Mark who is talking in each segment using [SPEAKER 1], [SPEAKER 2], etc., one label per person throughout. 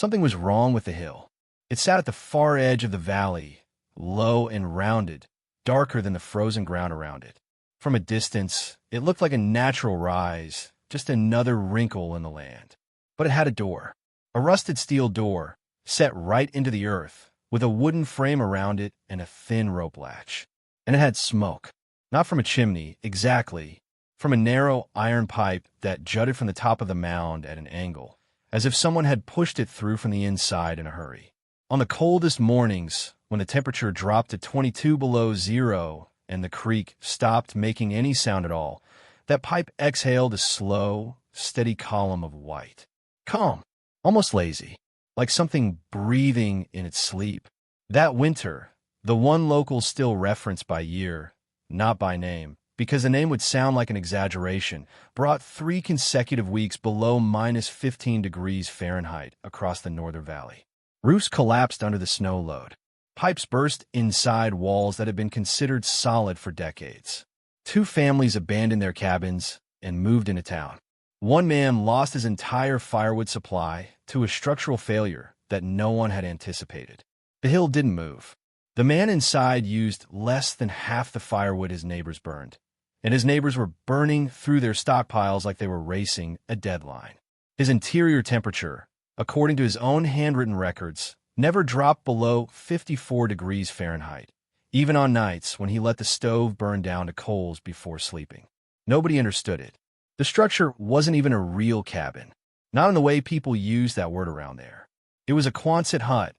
[SPEAKER 1] Something was wrong with the hill. It sat at the far edge of the valley, low and rounded, darker than the frozen ground around it. From a distance, it looked like a natural rise, just another wrinkle in the land. But it had a door, a rusted steel door, set right into the earth, with a wooden frame around it and a thin rope latch. And it had smoke. Not from a chimney, exactly, from a narrow iron pipe that jutted from the top of the mound at an angle, as if someone had pushed it through from the inside in a hurry. On the coldest mornings, when the temperature dropped to 22 below zero and the creek stopped making any sound at all, that pipe exhaled a slow, steady column of white. Calm, almost lazy, like something breathing in its sleep. That winter, the one locals still referenced by year, not by name, because the name would sound like an exaggeration, brought 3 consecutive weeks below -15 degrees Fahrenheit across the northern valley. Roofs collapsed under the snow load. Pipes burst inside walls that had been considered solid for decades. 2 families abandoned their cabins and moved into town. One man lost his entire firewood supply to a structural failure that no one had anticipated. The hill didn't move. The man inside used less than half the firewood his neighbors burned, and his neighbors were burning through their stockpiles like they were racing a deadline. His interior temperature, according to his own handwritten records, never dropped below 54 degrees Fahrenheit, even on nights when he let the stove burn down to coals before sleeping. Nobody understood it. The structure wasn't even a real cabin, not in the way people use that word around there. It was a Quonset hut,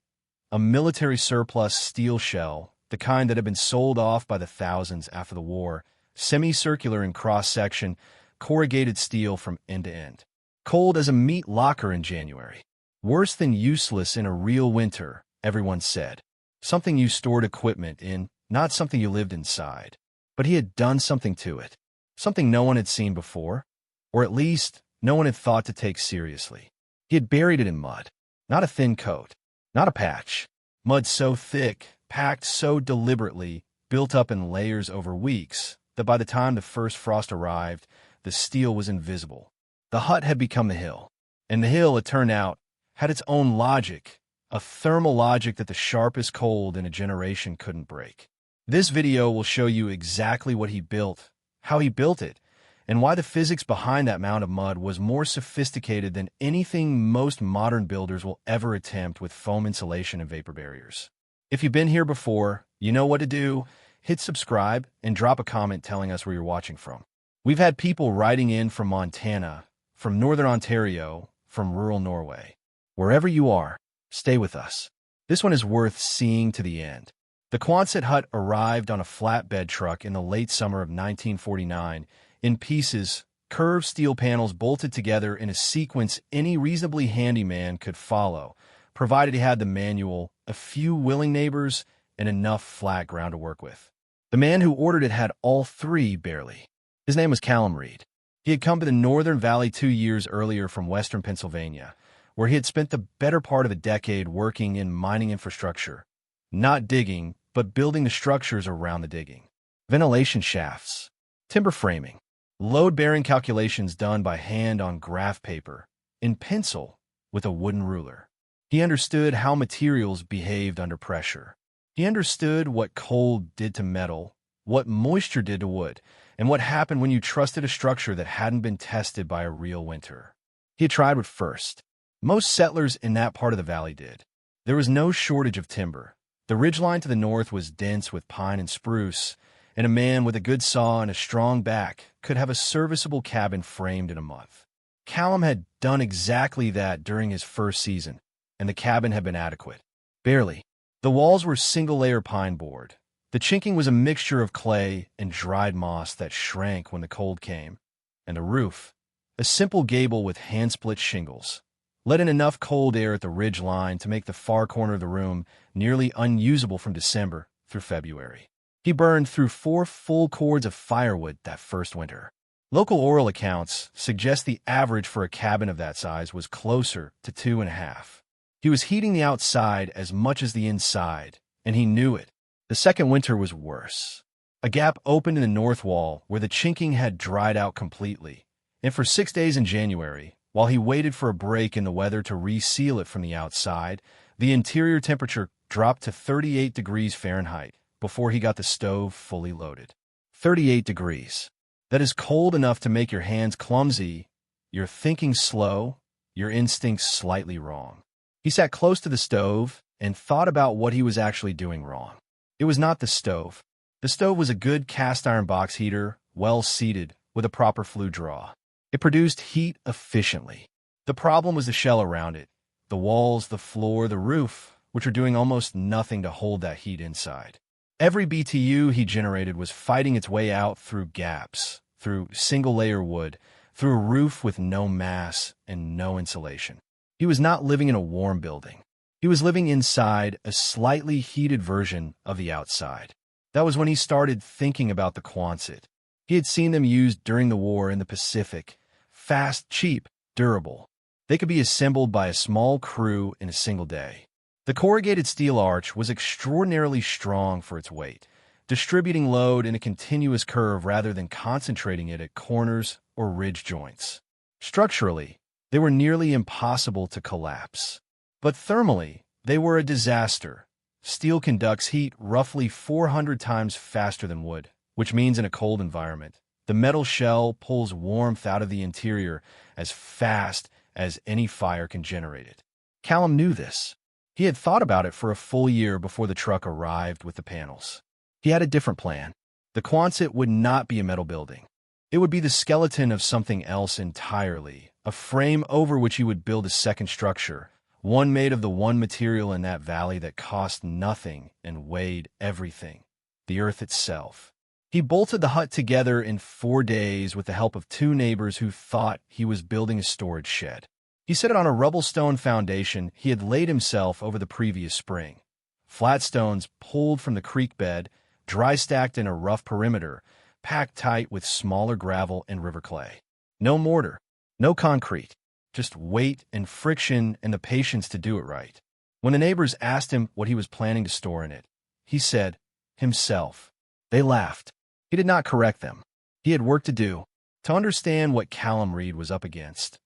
[SPEAKER 1] a military surplus steel shell, the kind that had been sold off by the thousands after the war, semicircular in cross-section, corrugated steel from end to end. Cold as a meat locker in January. Worse than useless in a real winter, everyone said. Something you stored equipment in, not something you lived inside. But he had done something to it. Something no one had seen before, or at least no one had thought to take seriously. He had buried it in mud. Not a thin coat, not a patch. Mud so thick, packed so deliberately, built up in layers over weeks, that by the time the first frost arrived, the steel was invisible. The hut had become the hill. And the hill, it turned out, had its own logic, a thermal logic that the sharpest cold in a generation couldn't break. This video will show you exactly what he built, how he built it, and why the physics behind that mound of mud was more sophisticated than anything most modern builders will ever attempt with foam insulation and vapor barriers. If you've been here before, you know what to do. Hit subscribe and drop a comment telling us where you're watching from. We've had people writing in from Montana, from Northern Ontario, from rural Norway. Wherever you are, stay with us. This one is worth seeing to the end. The Quonset hut arrived on a flatbed truck in the late summer of 1949, in pieces, curved steel panels bolted together in a sequence any reasonably handy man could follow, provided he had the manual, a few willing neighbors, and enough flat ground to work with. The man who ordered it had all 3 barely. His name was Callum Reed. He had come to the Northern Valley 2 years earlier from western Pennsylvania, where he had spent the better part of a decade working in mining infrastructure, not digging, but building the structures around the digging. Ventilation shafts, timber framing, load-bearing calculations done by hand on graph paper, in pencil, with a wooden ruler. He understood how materials behaved under pressure. He understood what cold did to metal, what moisture did to wood, and what happened when you trusted a structure that hadn't been tested by a real winter. He had tried what first. Most settlers in that part of the valley did. There was no shortage of timber. The ridgeline to the north was dense with pine and spruce, and a man with a good saw and a strong back could have a serviceable cabin framed in a month. Callum had done exactly that during his first season, and the cabin had been adequate. Barely. The walls were single-layer pine board. The chinking was a mixture of clay and dried moss that shrank when the cold came. And the roof, a simple gable with hand-split shingles, let in enough cold air at the ridge line to make the far corner of the room nearly unusable from December through February. He burned through 4 full cords of firewood that first winter. Local oral accounts suggest the average for a cabin of that size was closer to 2.5. He was heating the outside as much as the inside, and he knew it. The second winter was worse. A gap opened in the north wall where the chinking had dried out completely, and for 6 days in January, While he waited for a break in the weather to reseal it from the outside, the interior temperature dropped to 38 degrees Fahrenheit before he got the stove fully loaded. 38 degrees. That is cold enough to make your hands clumsy, your thinking slow, your instincts slightly wrong. He sat close to the stove and thought about what he was actually doing wrong. It was not the stove. The stove was a good cast-iron box heater, well-seated, with a proper flue draw. It produced heat efficiently. The problem was the shell around it, the walls, the floor, the roof, which were doing almost nothing to hold that heat inside. Every BTU he generated was fighting its way out through gaps, through single-layer wood, through a roof with no mass and no insulation. He was not living in a warm building. He was living inside a slightly heated version of the outside. That was when he started thinking about the Quonset. He had seen them used during the war in the Pacific. Fast, cheap, durable. They could be assembled by a small crew in a single day. The corrugated steel arch was extraordinarily strong for its weight, distributing load in a continuous curve rather than concentrating it at corners or ridge joints. Structurally, they were nearly impossible to collapse. But thermally, they were a disaster. Steel conducts heat roughly 400 times faster than wood, which means in a cold environment, the metal shell pulls warmth out of the interior as fast as any fire can generate it. Callum knew this. He had thought about it for a full year before the truck arrived with the panels. He had a different plan. The Quonset would not be a metal building. It would be the skeleton of something else entirely, a frame over which he would build a second structure, one made of the one material in that valley that cost nothing and weighed everything, the earth itself. He bolted the hut together in 4 days with the help of 2 neighbors who thought he was building a storage shed. He set it on a rubble stone foundation he had laid himself over the previous spring. Flat stones pulled from the creek bed, dry stacked in a rough perimeter, packed tight with smaller gravel and river clay. No mortar, no concrete, just weight and friction and the patience to do it right. When the neighbors asked him what he was planning to store in it, he said, himself. They laughed. He did not correct them. He had work to do, to understand what Callum Reed was up against,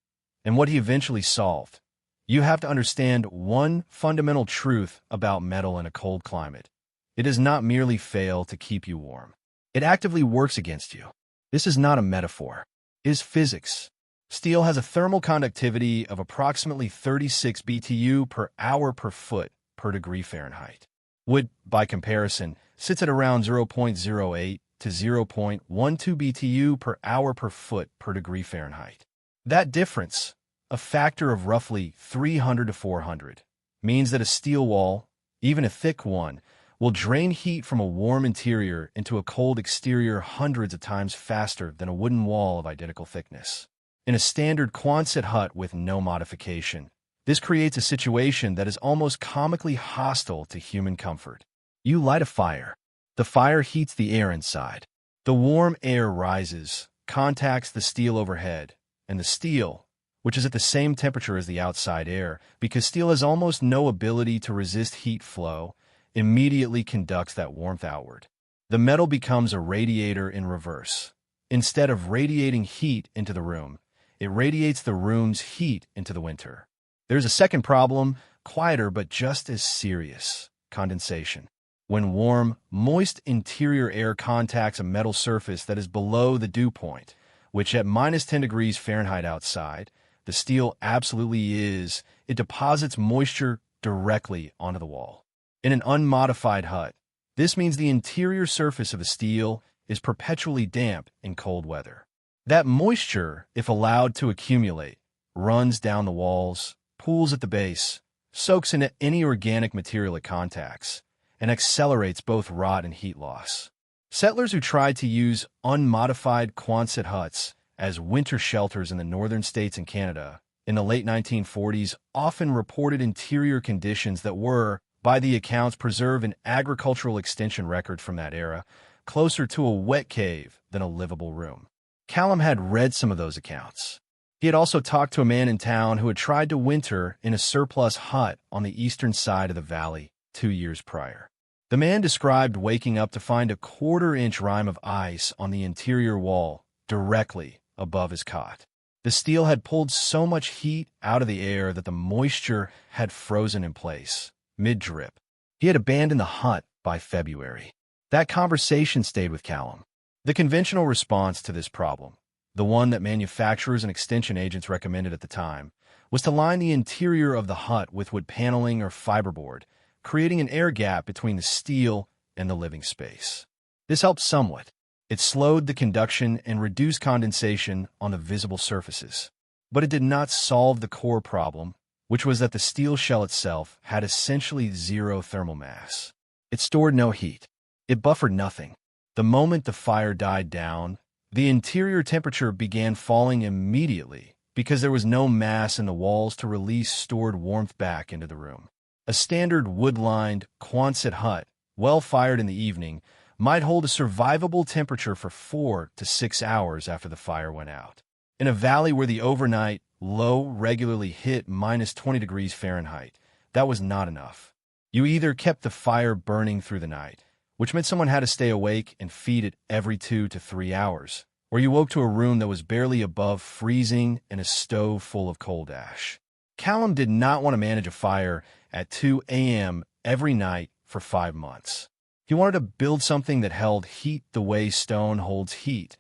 [SPEAKER 1] and what he eventually solved. You have to understand one fundamental truth about metal in a cold climate. It does not merely fail to keep you warm. It actively works against you. This is not a metaphor. It is physics. Steel has a thermal conductivity of approximately 36 BTU per hour per foot per degree Fahrenheit. Wood, by comparison, sits at around 0.08 to 0.12 BTU per hour per foot per degree Fahrenheit. That difference, a factor of roughly 300 to 400, means that a steel wall, even a thick one, will drain heat from a warm interior into a cold exterior hundreds of times faster than a wooden wall of identical thickness. In a standard Quonset hut with no modification, this creates a situation that is almost comically hostile to human comfort. You light a fire. The fire heats the air inside. The warm air rises, contacts the steel overhead, and the steel, which is at the same temperature as the outside air, because steel has almost no ability to resist heat flow, immediately conducts that warmth outward. The metal becomes a radiator in reverse. Instead of radiating heat into the room, it radiates the room's heat into the winter. There's a second problem, quieter but just as serious: condensation. When warm, moist interior air contacts a metal surface that is below the dew point, which at minus 10 degrees Fahrenheit outside, the steel absolutely is, it deposits moisture directly onto the wall. In an unmodified hut, this means the interior surface of the steel is perpetually damp in cold weather. That moisture, if allowed to accumulate, runs down the walls, pools at the base, soaks into any organic material it contacts, and accelerates both rot and heat loss. Settlers who tried to use unmodified Quonset huts as winter shelters in the northern states and Canada in the late 1940s often reported interior conditions that were, by the accounts preserved in agricultural extension record from that era, closer to a wet cave than a livable room. Callum had read some of those accounts. He had also talked to a man in town who had tried to winter in a surplus hut on the eastern side of the valley 2 years prior. The man described waking up to find a 1/4-inch rime of ice on the interior wall directly above his cot. The steel had pulled so much heat out of the air that the moisture had frozen in place, mid-drip. He had abandoned the hut by February. That conversation stayed with Callum. The conventional response to this problem, the one that manufacturers and extension agents recommended at the time, was to line the interior of the hut with wood paneling or fiberboard, creating an air gap between the steel and the living space. This helped somewhat. It slowed the conduction and reduced condensation on the visible surfaces. But it did not solve the core problem, which was that the steel shell itself had essentially zero thermal mass. It stored no heat. It buffered nothing. The moment the fire died down, the interior temperature began falling immediately because there was no mass in the walls to release stored warmth back into the room. A standard wood-lined Quonset hut, well fired in the evening, might hold a survivable temperature for 4 to 6 hours after the fire went out. In a valley where the overnight low regularly hit minus 20 degrees Fahrenheit, that was not enough. You either kept the fire burning through the night, which meant someone had to stay awake and feed it every 2 to 3 hours, or you woke to a room that was barely above freezing and a stove full of coal ash. Callum did not want to manage a fire at 2 a.m. every night for 5 months. He wanted to build something that held heat the way stone holds heat,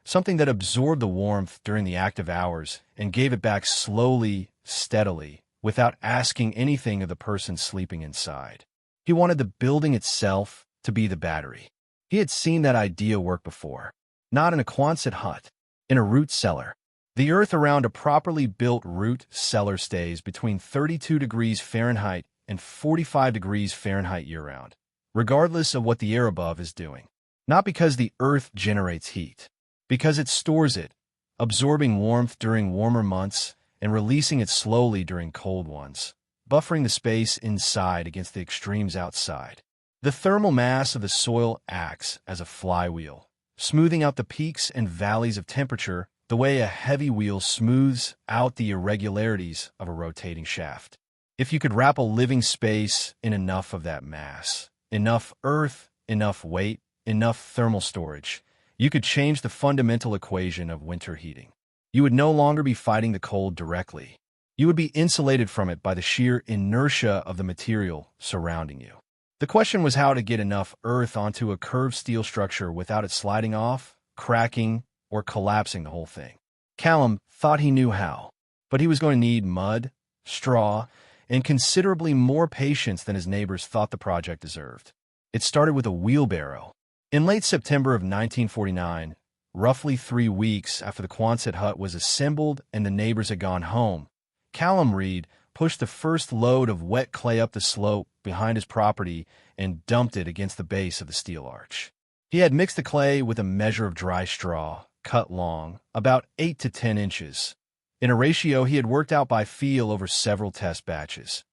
[SPEAKER 1] something that absorbed the warmth during the active hours and gave it back slowly, steadily, without asking anything of the person sleeping inside. He wanted the building itself to be the battery. He had seen that idea work before, not in a Quonset hut, in a root cellar. The earth around a properly built root cellar stays between 32 degrees Fahrenheit and 45 degrees Fahrenheit year-round, regardless of what the air above is doing. Not because the earth generates heat, because it stores it, absorbing warmth during warmer months and releasing it slowly during cold ones, buffering the space inside against the extremes outside. The thermal mass of the soil acts as a flywheel, smoothing out the peaks and valleys of temperature the way a heavy wheel smooths out the irregularities of a rotating shaft. If you could wrap a living space in enough of that mass, enough earth, enough weight, enough thermal storage, you could change the fundamental equation of winter heating. You would no longer be fighting the cold directly. You would be insulated from it by the sheer inertia of the material surrounding you. The question was how to get enough earth onto a curved steel structure without it sliding off, cracking, or collapsing the whole thing. Callum thought he knew how, but he was going to need mud, straw, and considerably more patience than his neighbors thought the project deserved. It started with a wheelbarrow. In late September of 1949, roughly 3 weeks after the Quonset hut was assembled and the neighbors had gone home, Callum Reed pushed the first load of wet clay up the slope behind his property and dumped it against the base of the steel arch. He had mixed the clay with a measure of dry straw, cut long, about 8 to 10 inches, in a ratio he had worked out by feel over several test batches,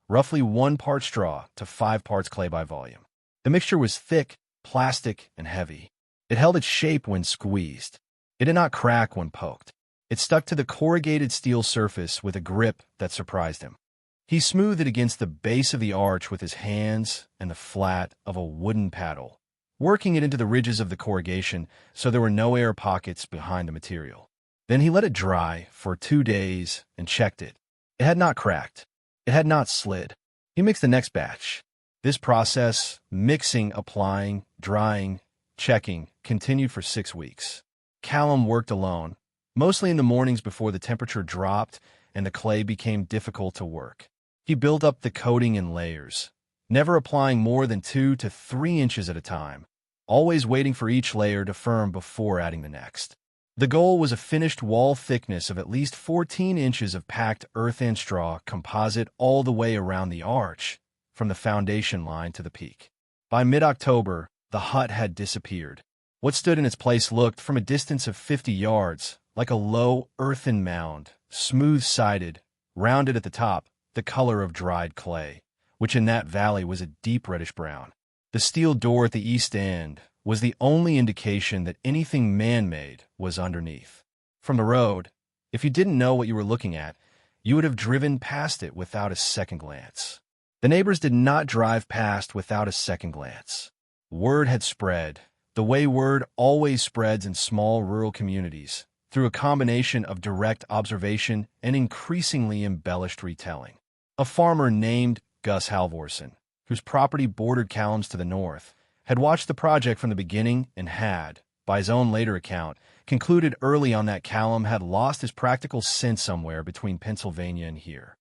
[SPEAKER 1] roughly 1 part straw to 5 parts clay by volume. The mixture was thick, plastic, and heavy. It held its shape when squeezed. It did not crack when poked. It stuck to the corrugated steel surface with a grip that surprised him. He smoothed it against the base of the arch with his hands and the flat of a wooden paddle, working it into the ridges of the corrugation so there were no air pockets behind the material. Then he let it dry for 2 days and checked it. It had not cracked. It had not slid. He mixed the next batch. This process, mixing, applying, drying, checking, continued for 6 weeks. Callum worked alone, mostly in the mornings before the temperature dropped and the clay became difficult to work. He built up the coating in layers, never applying more than 2 to 3 inches at a time, always waiting for each layer to firm before adding the next. The goal was a finished wall thickness of at least 14 inches of packed earth and straw composite all the way around the arch, from the foundation line to the peak. By mid-October, the hut had disappeared. What stood in its place looked, from a distance of 50 yards, like a low earthen mound, smooth-sided, rounded at the top, the color of dried clay, which in that valley was a deep reddish brown. The steel door at the east end was the only indication that anything man-made was underneath. From the road, if you didn't know what you were looking at, you would have driven past it without a second glance. The neighbors did not drive past without a second glance. Word had spread, the way word always spreads in small rural communities, through a combination of direct observation and increasingly embellished retelling. A farmer named Gus Halvorson, whose property bordered Callum's to the north, had watched the project from the beginning and had, by his own later account, concluded early on that Callum had lost his practical sense somewhere between Pennsylvania and here.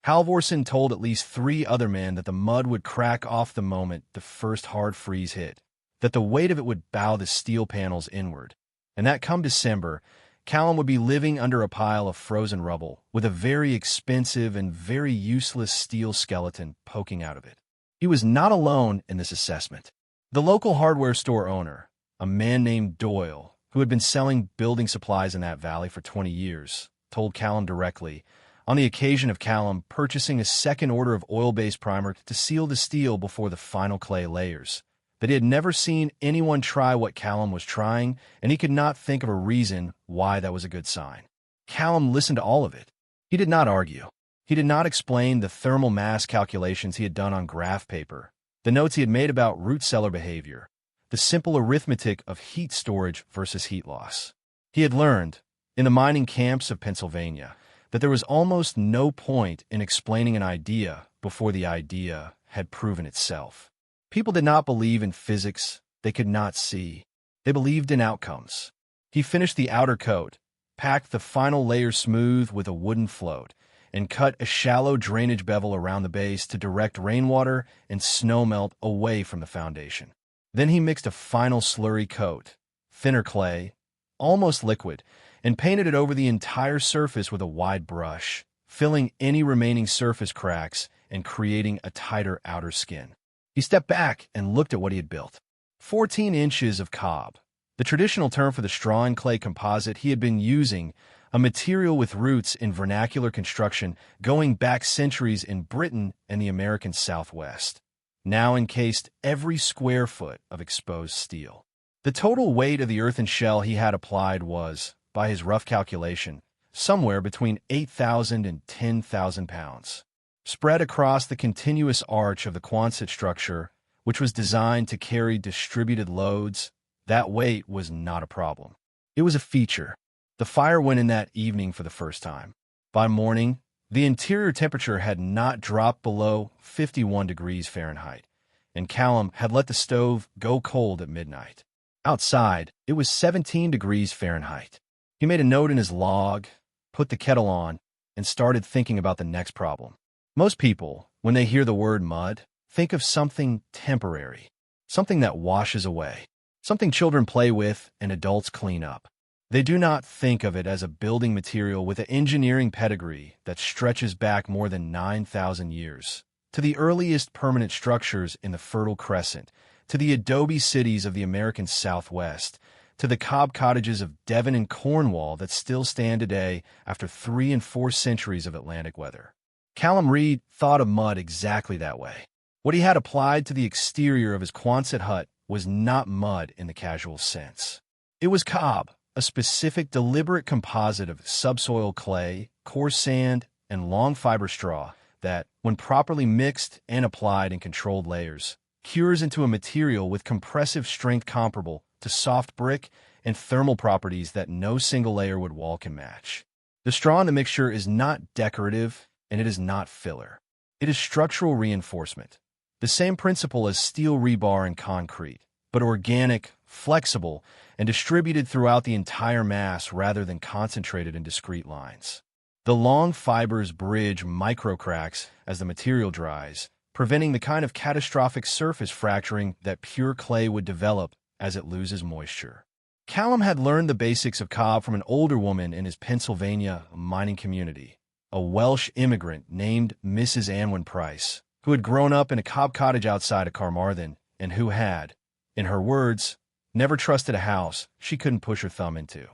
[SPEAKER 1] Halvorson told at least 3 other men that the mud would crack off the moment the first hard freeze hit, that the weight of it would bow the steel panels inward, and that come December, Callum would be living under a pile of frozen rubble with a very expensive and very useless steel skeleton poking out of it. He was not alone in this assessment. The local hardware store owner, a man named Doyle, who had been selling building supplies in that valley for 20 years, told Callum directly, on the occasion of Callum purchasing a second order of oil-based primer to seal the steel before the final clay layers, that he had never seen anyone try what Callum was trying, and he could not think of a reason why that was a good sign. Callum listened to all of it. He did not argue. He did not explain the thermal mass calculations he had done on graph paper, the notes he had made about root cellar behavior, the simple arithmetic of heat storage versus heat loss. He had learned, in the mining camps of Pennsylvania, that there was almost no point in explaining an idea before the idea had proven itself. People did not believe in physics they could not see. They believed in outcomes. He finished the outer coat, packed the final layer smooth with a wooden float, and cut a shallow drainage bevel around the base to direct rainwater and snowmelt away from the foundation. Then he mixed a final slurry coat, thinner clay, almost liquid, and painted it over the entire surface with a wide brush, filling any remaining surface cracks and creating a tighter outer skin. He stepped back and looked at what he had built. 14 inches of cob, the traditional term for the straw and clay composite he had been using, a material with roots in vernacular construction going back centuries in Britain and the American Southwest, now encased every square foot of exposed steel. The total weight of the earthen shell he had applied was, by his rough calculation, somewhere between 8,000 and 10,000 pounds. Spread across the continuous arch of the Quonset structure, which was designed to carry distributed loads, that weight was not a problem. It was a feature. The fire went in that evening for the first time. By morning, the interior temperature had not dropped below 51 degrees Fahrenheit, and Callum had let the stove go cold at midnight. Outside, it was 17 degrees Fahrenheit. He made a note in his log, put the kettle on, and started thinking about the next problem. Most people, when they hear the word mud, think of something temporary, something that washes away, something children play with and adults clean up. They do not think of it as a building material with an engineering pedigree that stretches back more than 9,000 years, to the earliest permanent structures in the Fertile Crescent, to the adobe cities of the American Southwest, to the cob cottages of Devon and Cornwall that still stand today after 3 and 4 centuries of Atlantic weather. Callum Reed thought of mud exactly that way. What he had applied to the exterior of his Quonset hut was not mud in the casual sense. It was cob, a specific deliberate composite of subsoil clay, coarse sand, and long fiber straw that, when properly mixed and applied in controlled layers, cures into a material with compressive strength comparable to soft brick and thermal properties that no single layer would wall can match. The straw in the mixture is not decorative, and it is not filler. It is structural reinforcement, the same principle as steel rebar and concrete, but organic, flexible, and distributed throughout the entire mass rather than concentrated in discrete lines. The long fibers bridge microcracks as the material dries, preventing the kind of catastrophic surface fracturing that pure clay would develop as it loses moisture. Callum had learned the basics of cob from an older woman in his Pennsylvania mining community, a Welsh immigrant named Mrs. Anwin Price, who had grown up in a cob cottage outside of Carmarthen and who had, in her words, never trusted a house she couldn't push her thumb into.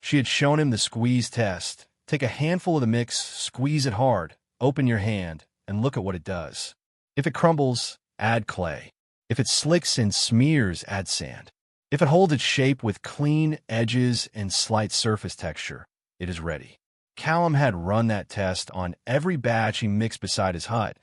[SPEAKER 1] She had shown him the squeeze test. Take a handful of the mix, squeeze it hard, open your hand, and look at what it does. If it crumbles, add clay. If it slicks and smears, add sand. If it holds its shape with clean edges and slight surface texture, it is ready. Callum had run that test on every batch he mixed beside his hut,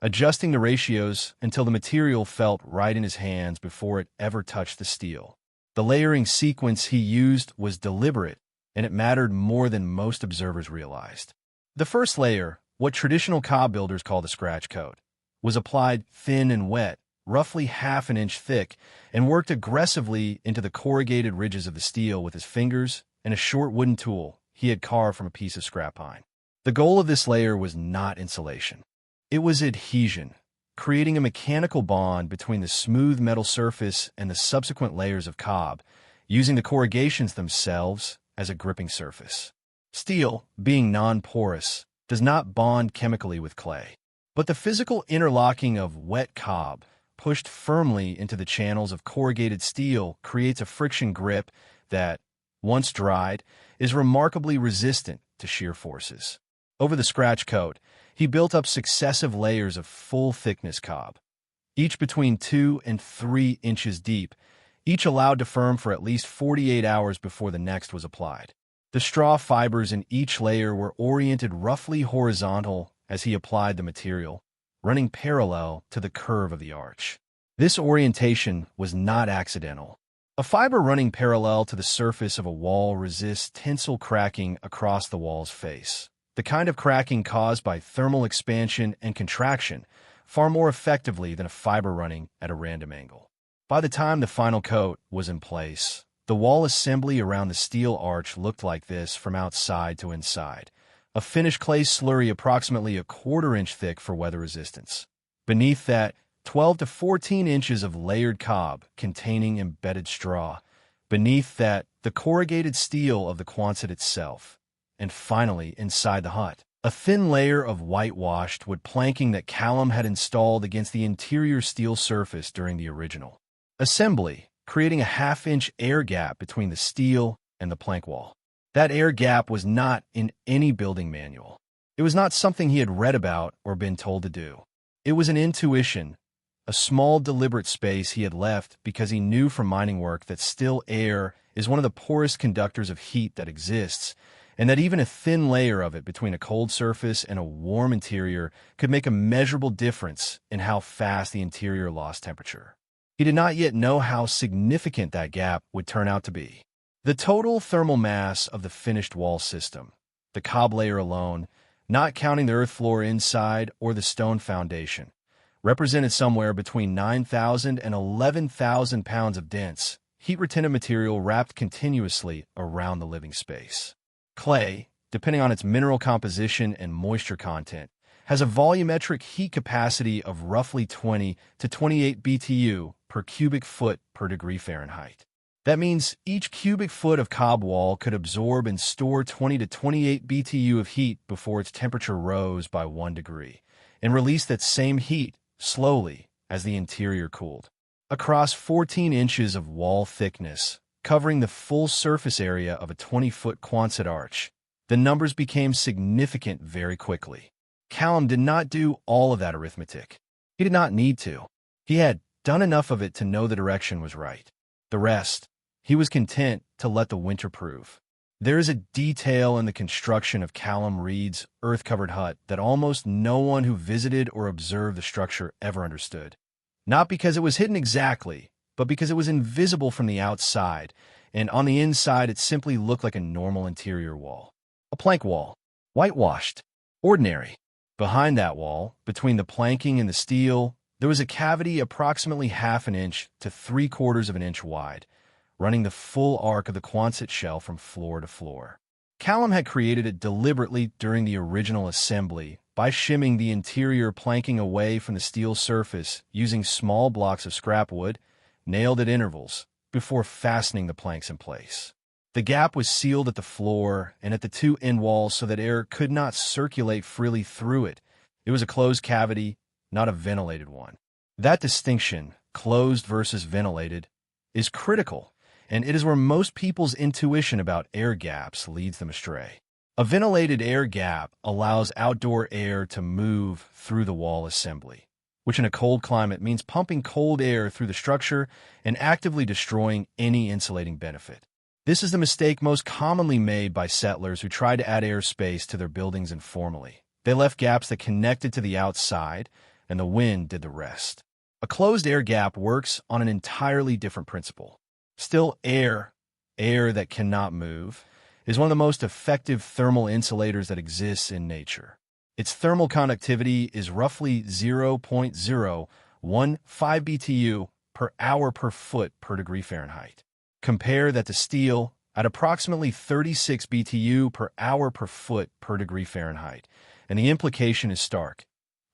[SPEAKER 1] adjusting the ratios until the material felt right in his hands before it ever touched the steel. The layering sequence he used was deliberate and it mattered more than most observers realized. The first layer, what traditional cob builders call the scratch coat, was applied thin and wet, roughly half an inch thick, and worked aggressively into the corrugated ridges of the steel with his fingers and a short wooden tool he had carved from a piece of scrap pine. The goal of this layer was not insulation. It was adhesion, creating a mechanical bond between the smooth metal surface and the subsequent layers of cob, using the corrugations themselves as a gripping surface. Steel, being non-porous, does not bond chemically with clay, but the physical interlocking of wet cob pushed firmly into the channels of corrugated steel creates a friction grip that, once dried, is remarkably resistant to shear forces. Over the scratch coat, he built up successive layers of full-thickness cob, each between 2 and 3 inches deep, each allowed to firm for at least 48 hours before the next was applied. The straw fibers in each layer were oriented roughly horizontal as he applied the material, running parallel to the curve of the arch. This orientation was not accidental. A fiber running parallel to the surface of a wall resists tensile cracking across the wall's face, the kind of cracking caused by thermal expansion and contraction far more effectively than a fiber running at a random angle. By the time the final coat was in place, the wall assembly around the steel arch looked like this from outside to inside, a finished clay slurry approximately a quarter-inch thick for weather resistance. Beneath that, 12 to 14 inches of layered cob containing embedded straw. Beneath that, the corrugated steel of the Quonset itself. And finally, inside the hut, a thin layer of whitewashed wood planking that Callum had installed against the interior steel surface during the original assembly, creating a half-inch air gap between the steel and the plank wall. That air gap was not in any building manual. It was not something he had read about or been told to do. It was an intuition, a small deliberate space he had left because he knew from mining work that still air is one of the poorest conductors of heat that exists, and that even a thin layer of it between a cold surface and a warm interior could make a measurable difference in how fast the interior lost temperature. He did not yet know how significant that gap would turn out to be. The total thermal mass of the finished wall system, the cob layer alone, not counting the earth floor inside or the stone foundation, represented somewhere between 9,000 and 11,000 pounds of dense, heat-retentive material wrapped continuously around the living space. Clay, depending on its mineral composition and moisture content, has a volumetric heat capacity of roughly 20 to 28 BTU per cubic foot per degree Fahrenheit. That means each cubic foot of cob wall could absorb and store 20 to 28 BTU of heat before its temperature rose by 1 degree, and release that same heat slowly as the interior cooled. Across 14 inches of wall thickness, covering the full surface area of a 20-foot Quonset arch, the numbers became significant very quickly. Callum did not do all of that arithmetic. He did not need to. He had done enough of it to know the direction was right. The rest, he was content to let the winter prove. There is a detail in the construction of Callum Reed's earth-covered hut that almost no one who visited or observed the structure ever understood. Not because it was hidden exactly, but because it was invisible from the outside, and on the inside it simply looked like a normal interior wall. A plank wall, whitewashed, ordinary. Behind that wall, between the planking and the steel, there was a cavity approximately half an inch to 3/4 of an inch wide, running the full arc of the Quonset shell from floor to floor. Callum had created it deliberately during the original assembly by shimming the interior planking away from the steel surface using small blocks of scrap wood, nailed at intervals, before fastening the planks in place. The gap was sealed at the floor and at the 2 end walls so that air could not circulate freely through it. It was a closed cavity, not a ventilated one. That distinction, closed versus ventilated, is critical, and it is where most people's intuition about air gaps leads them astray. A ventilated air gap allows outdoor air to move through the wall assembly, which in a cold climate means pumping cold air through the structure and actively destroying any insulating benefit. This is the mistake most commonly made by settlers who tried to add air space to their buildings informally. They left gaps that connected to the outside, and the wind did the rest. A closed air gap works on an entirely different principle. Still air that cannot move, is one of the most effective thermal insulators that exists in nature. Its thermal conductivity is roughly 0.015 BTU per hour per foot per degree Fahrenheit. Compare that to steel at approximately 36 BTU per hour per foot per degree Fahrenheit, and the implication is stark.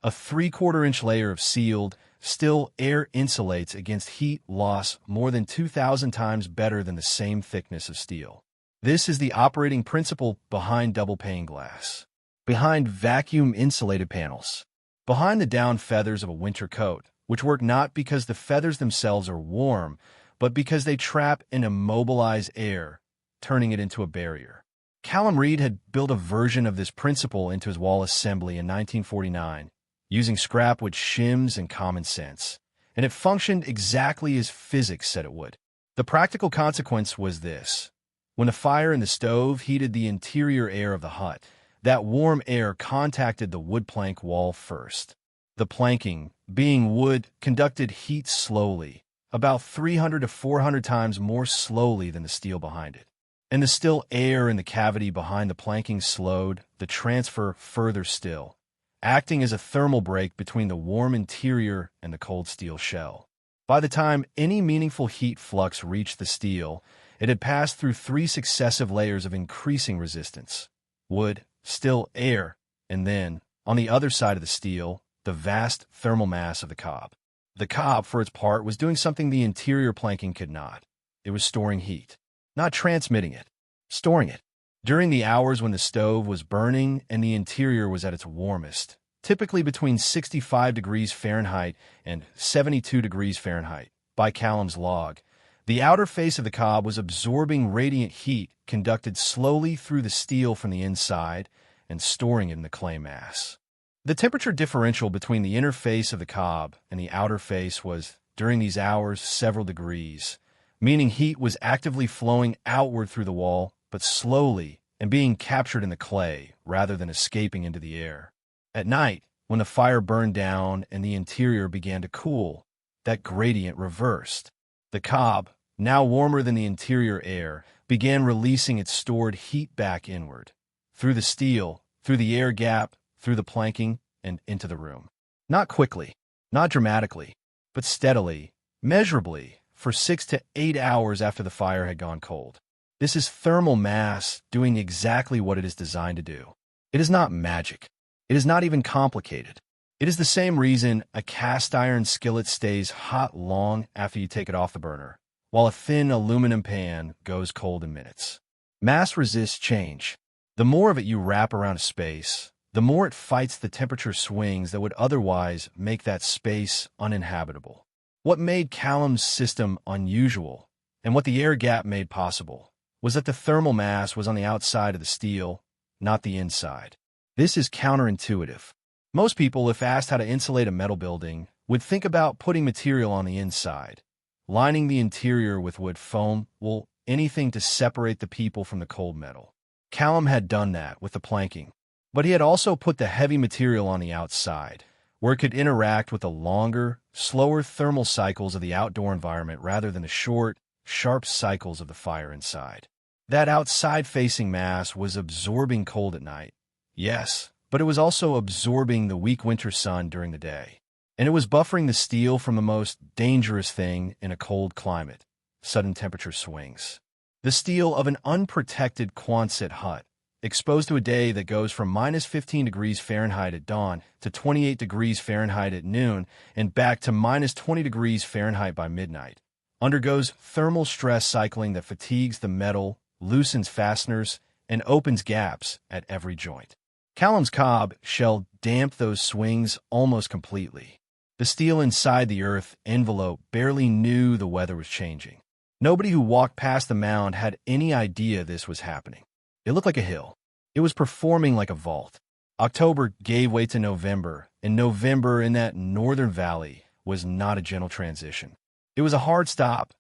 [SPEAKER 1] A 3/4-inch layer of sealed, still air insulates against heat loss more than 2,000 times better than the same thickness of steel. This is the operating principle behind double pane glass, behind vacuum-insulated panels, behind the down feathers of a winter coat, which work not because the feathers themselves are warm, but because they trap and immobilize air, turning it into a barrier. Callum Reid had built a version of this principle into his wall assembly in 1949, using scrap with shims and common sense, and it functioned exactly as physics said it would. The practical consequence was this. When a fire in the stove heated the interior air of the hut, that warm air contacted the wood plank wall first. The planking, being wood, conducted heat slowly, about 300 to 400 times more slowly than the steel behind it. And the still air in the cavity behind the planking slowed the transfer further still, acting as a thermal break between the warm interior and the cold steel shell. By the time any meaningful heat flux reached the steel, it had passed through 3 successive layers of increasing resistance: wood, still air, and then, on the other side of the steel, the vast thermal mass of the cob. The cob, for its part, was doing something the interior planking could not. It was storing heat. Not transmitting it, storing it. During the hours when the stove was burning and the interior was at its warmest, typically between 65 degrees Fahrenheit and 72 degrees Fahrenheit, by Callum's log, the outer face of the cob was absorbing radiant heat conducted slowly through the steel from the inside and storing it in the clay mass. The temperature differential between the inner face of the cob and the outer face was, during these hours, several degrees, meaning heat was actively flowing outward through the wall, but slowly, and being captured in the clay rather than escaping into the air. At night, when the fire burned down and the interior began to cool, that gradient reversed. The cob, now warmer than the interior air, began releasing its stored heat back inward, through the steel, through the air gap, through the planking, and into the room. Not quickly, not dramatically, but steadily, measurably, for 6 to 8 hours after the fire had gone cold. This is thermal mass doing exactly what it is designed to do. It is not magic. It is not even complicated. It is the same reason a cast iron skillet stays hot long after you take it off the burner, while a thin aluminum pan goes cold in minutes. Mass resists change. The more of it you wrap around a space, the more it fights the temperature swings that would otherwise make that space uninhabitable. What made Callum's system unusual, and what the air gap made possible, was that the thermal mass was on the outside of the steel, not the inside. This is counterintuitive. Most people, if asked how to insulate a metal building, would think about putting material on the inside, lining the interior with wood, foam, wool, anything to separate the people from the cold metal. Callum had done that with the planking, but he had also put the heavy material on the outside, where it could interact with the longer, slower thermal cycles of the outdoor environment rather than the short, sharp cycles of the fire inside. That outside-facing mass was absorbing cold at night, yes, but it was also absorbing the weak winter sun during the day. And it was buffering the steel from the most dangerous thing in a cold climate: sudden temperature swings. The steel of an unprotected Quonset hut, exposed to a day that goes from minus 15 degrees Fahrenheit at dawn to 28 degrees Fahrenheit at noon and back to minus 20 degrees Fahrenheit by midnight, undergoes thermal stress cycling that fatigues the metal, loosens fasteners, and opens gaps at every joint. Callum's cob shell damped those swings almost completely. The steel inside the earth envelope barely knew the weather was changing. Nobody who walked past the mound had any idea this was happening. It looked like a hill. It was performing like a vault. October gave way to November, and November in that northern valley was not a gentle transition. It was a hard stop.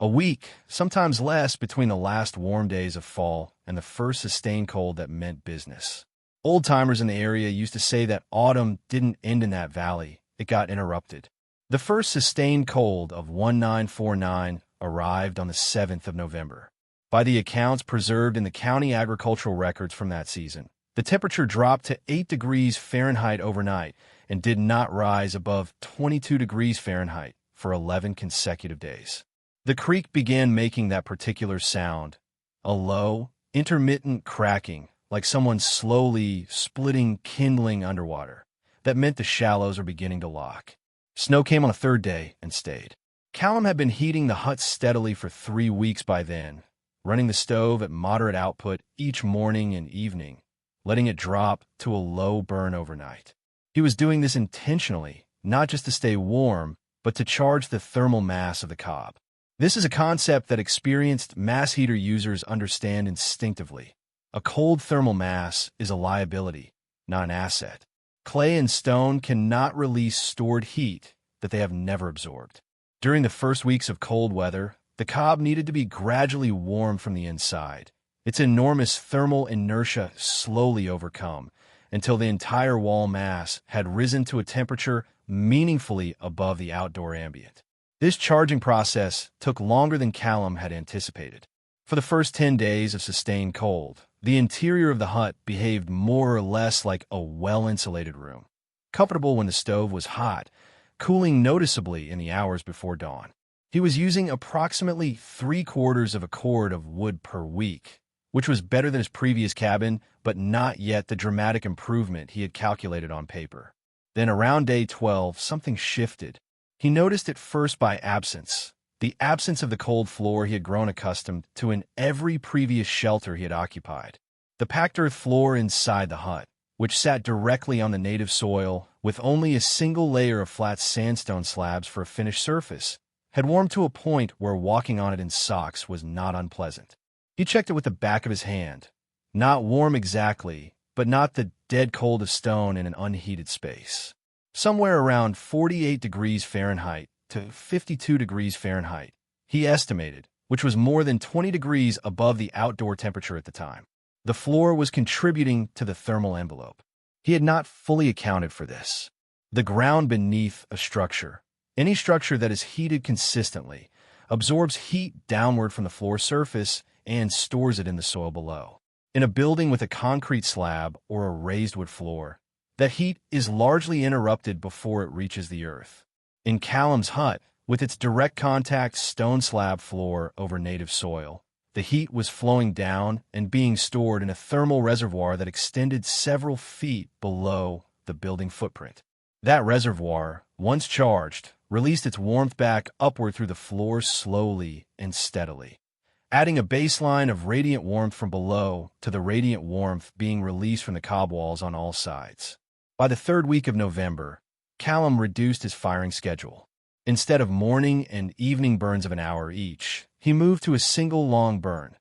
[SPEAKER 1] A week, sometimes less, between the last warm days of fall and the first sustained cold that meant business. Old-timers in the area used to say that autumn didn't end in that valley. It got interrupted. The first sustained cold of 1949 arrived on the 7th of November. By the accounts preserved in the county agricultural records from that season, the temperature dropped to 8 degrees Fahrenheit overnight and did not rise above 22 degrees Fahrenheit for 11 consecutive days. The creek began making that particular sound, a low, intermittent cracking, like someone slowly splitting kindling underwater. That meant the shallows were beginning to lock. Snow came on a third day and stayed. Callum had been heating the hut steadily for 3 weeks by then, running the stove at moderate output each morning and evening, letting it drop to a low burn overnight. He was doing this intentionally, not just to stay warm, but to charge the thermal mass of the cob. This is a concept that experienced mass heater users understand instinctively. A cold thermal mass is a liability, not an asset. Clay and stone cannot release stored heat that they have never absorbed. During the first weeks of cold weather, the cob needed to be gradually warmed from the inside, its enormous thermal inertia slowly overcome, until the entire wall mass had risen to a temperature meaningfully above the outdoor ambient. This charging process took longer than Callum had anticipated. For the first 10 days of sustained cold, the interior of the hut behaved more or less like a well-insulated room, comfortable when the stove was hot, cooling noticeably in the hours before dawn. He was using approximately 3/4 of a cord of wood per week, which was better than his previous cabin, but not yet the dramatic improvement he had calculated on paper. Then around day 12, something shifted. He noticed it first by absence, the absence of the cold floor he had grown accustomed to in every previous shelter he had occupied. The packed earth floor inside the hut, which sat directly on the native soil with only a single layer of flat sandstone slabs for a finished surface, had warmed to a point where walking on it in socks was not unpleasant. He checked it with the back of his hand. Not warm exactly, but not the dead cold of stone in an unheated space. Somewhere around 48 degrees Fahrenheit to 52 degrees Fahrenheit, he estimated, which was more than 20 degrees above the outdoor temperature at the time. The floor was contributing to the thermal envelope. He had not fully accounted for this. The ground beneath a structure, any structure that is heated consistently, absorbs heat downward from the floor surface and stores it in the soil below. In a building with a concrete slab or a raised wood floor, that heat is largely interrupted before it reaches the earth. In Callum's hut, with its direct contact stone slab floor over native soil, the heat was flowing down and being stored in a thermal reservoir that extended several feet below the building footprint. That reservoir, once charged, released its warmth back upward through the floor slowly and steadily, adding a baseline of radiant warmth from below to the radiant warmth being released from the cob walls on all sides. By the third week of November, Callum reduced his firing schedule. Instead of morning and evening burns of an hour each, he moved to a single long burn,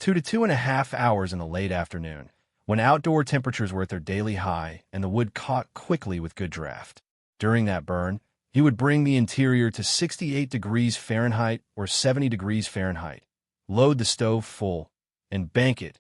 [SPEAKER 1] 2 to 2.5 hours in the late afternoon, when outdoor temperatures were at their daily high and the wood caught quickly with good draft. During that burn, he would bring the interior to 68 degrees Fahrenheit or 70 degrees Fahrenheit, load the stove full, and bank it,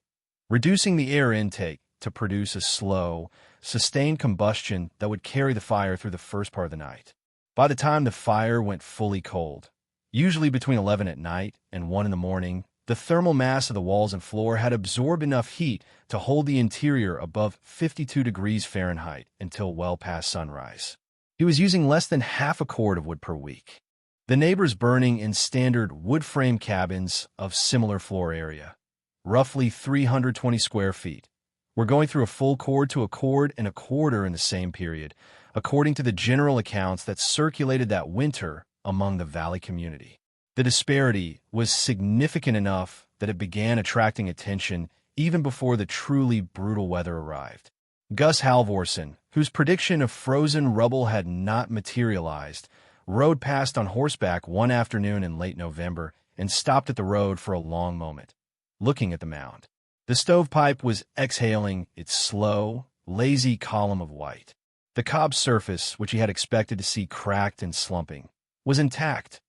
[SPEAKER 1] reducing the air intake to produce a slow, sustained combustion that would carry the fire through the first part of the night. By the time the fire went fully cold, usually between 11 at night and 1 in the morning, the thermal mass of the walls and floor had absorbed enough heat to hold the interior above 52 degrees Fahrenheit until well past sunrise. He was using less than half a cord of wood per week. The neighbors burning in standard wood frame cabins of similar floor area, roughly 320 square feet, were going through a full cord to a cord and a quarter in the same period, according to the general accounts that circulated that winter among the valley community. The disparity was significant enough that it began attracting attention even before the truly brutal weather arrived. Gus Halvorsen, whose prediction of frozen rubble had not materialized, rode past on horseback one afternoon in late November and stopped at the road for a long moment, looking at the mound. The stovepipe was exhaling its slow, lazy column of white. The cob surface, which he had expected to see cracked and slumping, was intact,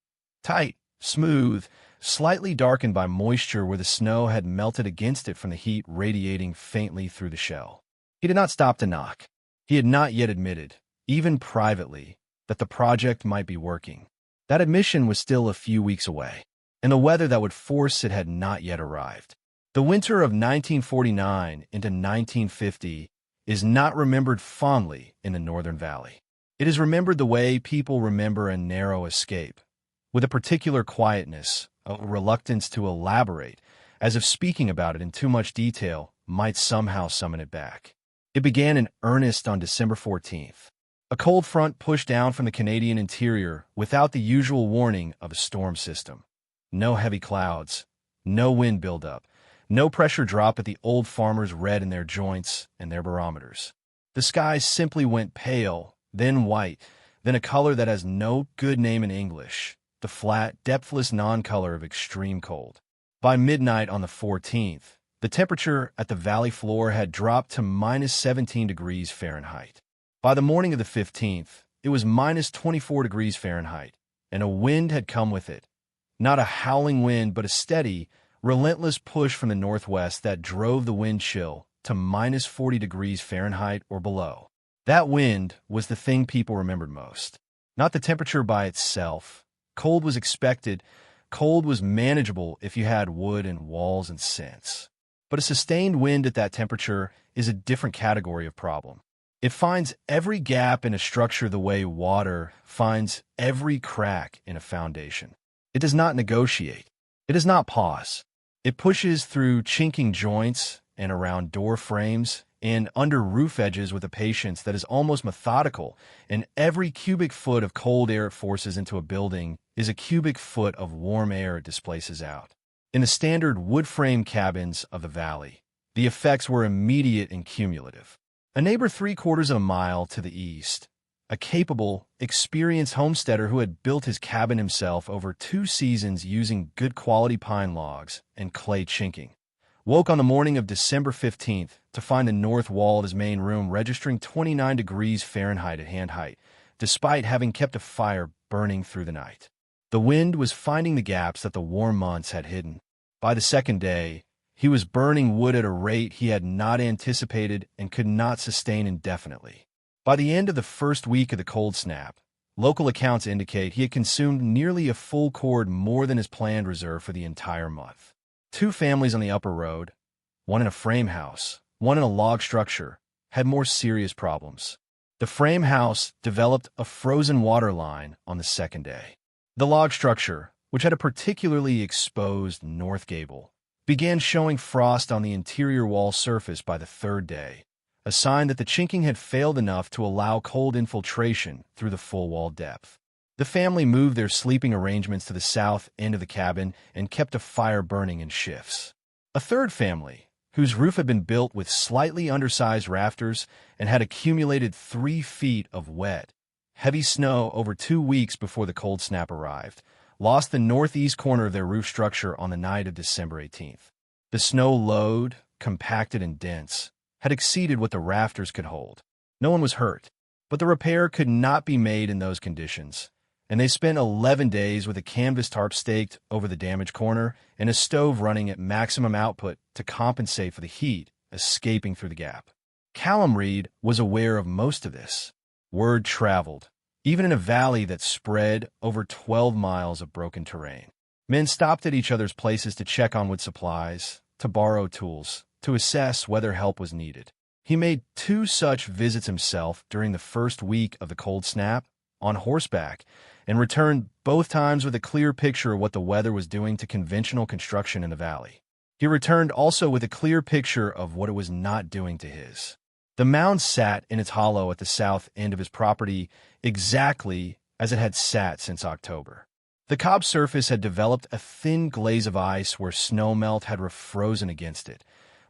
[SPEAKER 1] tight, smooth, slightly darkened by moisture where the snow had melted against it from the heat radiating faintly through the shell. He did not stop to knock. He had not yet admitted, even privately, that the project might be working. That admission was still a few weeks away. and the weather that would force it had not yet arrived. The winter of 1949 into 1950 is not remembered fondly in the Northern Valley. It is remembered the way people remember a narrow escape, with a particular quietness, a reluctance to elaborate, as if speaking about it in too much detail might somehow summon it back. It began in earnest on December 14th. A cold front pushed down from the Canadian interior without the usual warning of a storm system. No heavy clouds, no wind buildup, no pressure drop at the old farmers read in their joints and their barometers. The sky simply went pale, then white, then a color that has no good name in English, the flat, depthless non-color of extreme cold. By midnight on the 14th, the temperature at the valley floor had dropped to minus 17 degrees Fahrenheit. By the morning of the 15th, it was minus 24 degrees Fahrenheit, and a wind had come with it. Not a howling wind, but a steady, relentless push from the northwest that drove the wind chill to minus 40 degrees Fahrenheit or below. That wind was the thing people remembered most. Not the temperature by itself. Cold was expected. Cold was manageable if you had wood and walls and sense. But a sustained wind at that temperature is a different category of problem. It finds every gap in a structure the way water finds every crack in a foundation. It does not negotiate. It does not pause. It pushes through chinking joints and around door frames and under roof edges with a patience that is almost methodical, and every cubic foot of cold air it forces into a building is a cubic foot of warm air it displaces out. In the standard wood frame cabins of the valley, the effects were immediate and cumulative. A neighbor 3/4 of a mile to the east, a capable, experienced homesteader who had built his cabin himself over 2 seasons using good quality pine logs and clay chinking, woke on the morning of December 15th to find the north wall of his main room registering 29 degrees Fahrenheit at hand height, despite having kept a fire burning through the night. The wind was finding the gaps that the warm months had hidden. By the second day, he was burning wood at a rate he had not anticipated and could not sustain indefinitely. By the end of the first week of the cold snap, local accounts indicate he had consumed nearly a full cord more than his planned reserve for the entire month. 2 families on the upper road, one in a frame house, one in a log structure, had more serious problems. The frame house developed a frozen water line on the second day. The log structure, which had a particularly exposed north gable, began showing frost on the interior wall surface by the 3rd day, a sign that the chinking had failed enough to allow cold infiltration through the full wall depth. The family moved their sleeping arrangements to the south end of the cabin and kept a fire burning in shifts. A third family, whose roof had been built with slightly undersized rafters and had accumulated 3 feet of wet, heavy snow over 2 weeks before the cold snap arrived, lost the northeast corner of their roof structure on the night of December 18th. The snow load, compacted and dense, had exceeded what the rafters could hold. No one was hurt, but the repair could not be made in those conditions, and they spent 11 days with a canvas tarp staked over the damaged corner and a stove running at maximum output to compensate for the heat escaping through the gap. Callum Reed was aware of most of this. Word traveled, even in a valley that spread over 12 miles of broken terrain. Men stopped at each other's places to check on wood supplies, to borrow tools, to assess whether help was needed. He made 2 such visits himself during the first week of the cold snap, on horseback, and returned both times with a clear picture of what the weather was doing to conventional construction in the valley. He returned also with a clear picture of what it was not doing to his. The mound sat in its hollow at the south end of his property exactly as it had sat since October. The cob surface had developed a thin glaze of ice where snow melt had refrozen against it,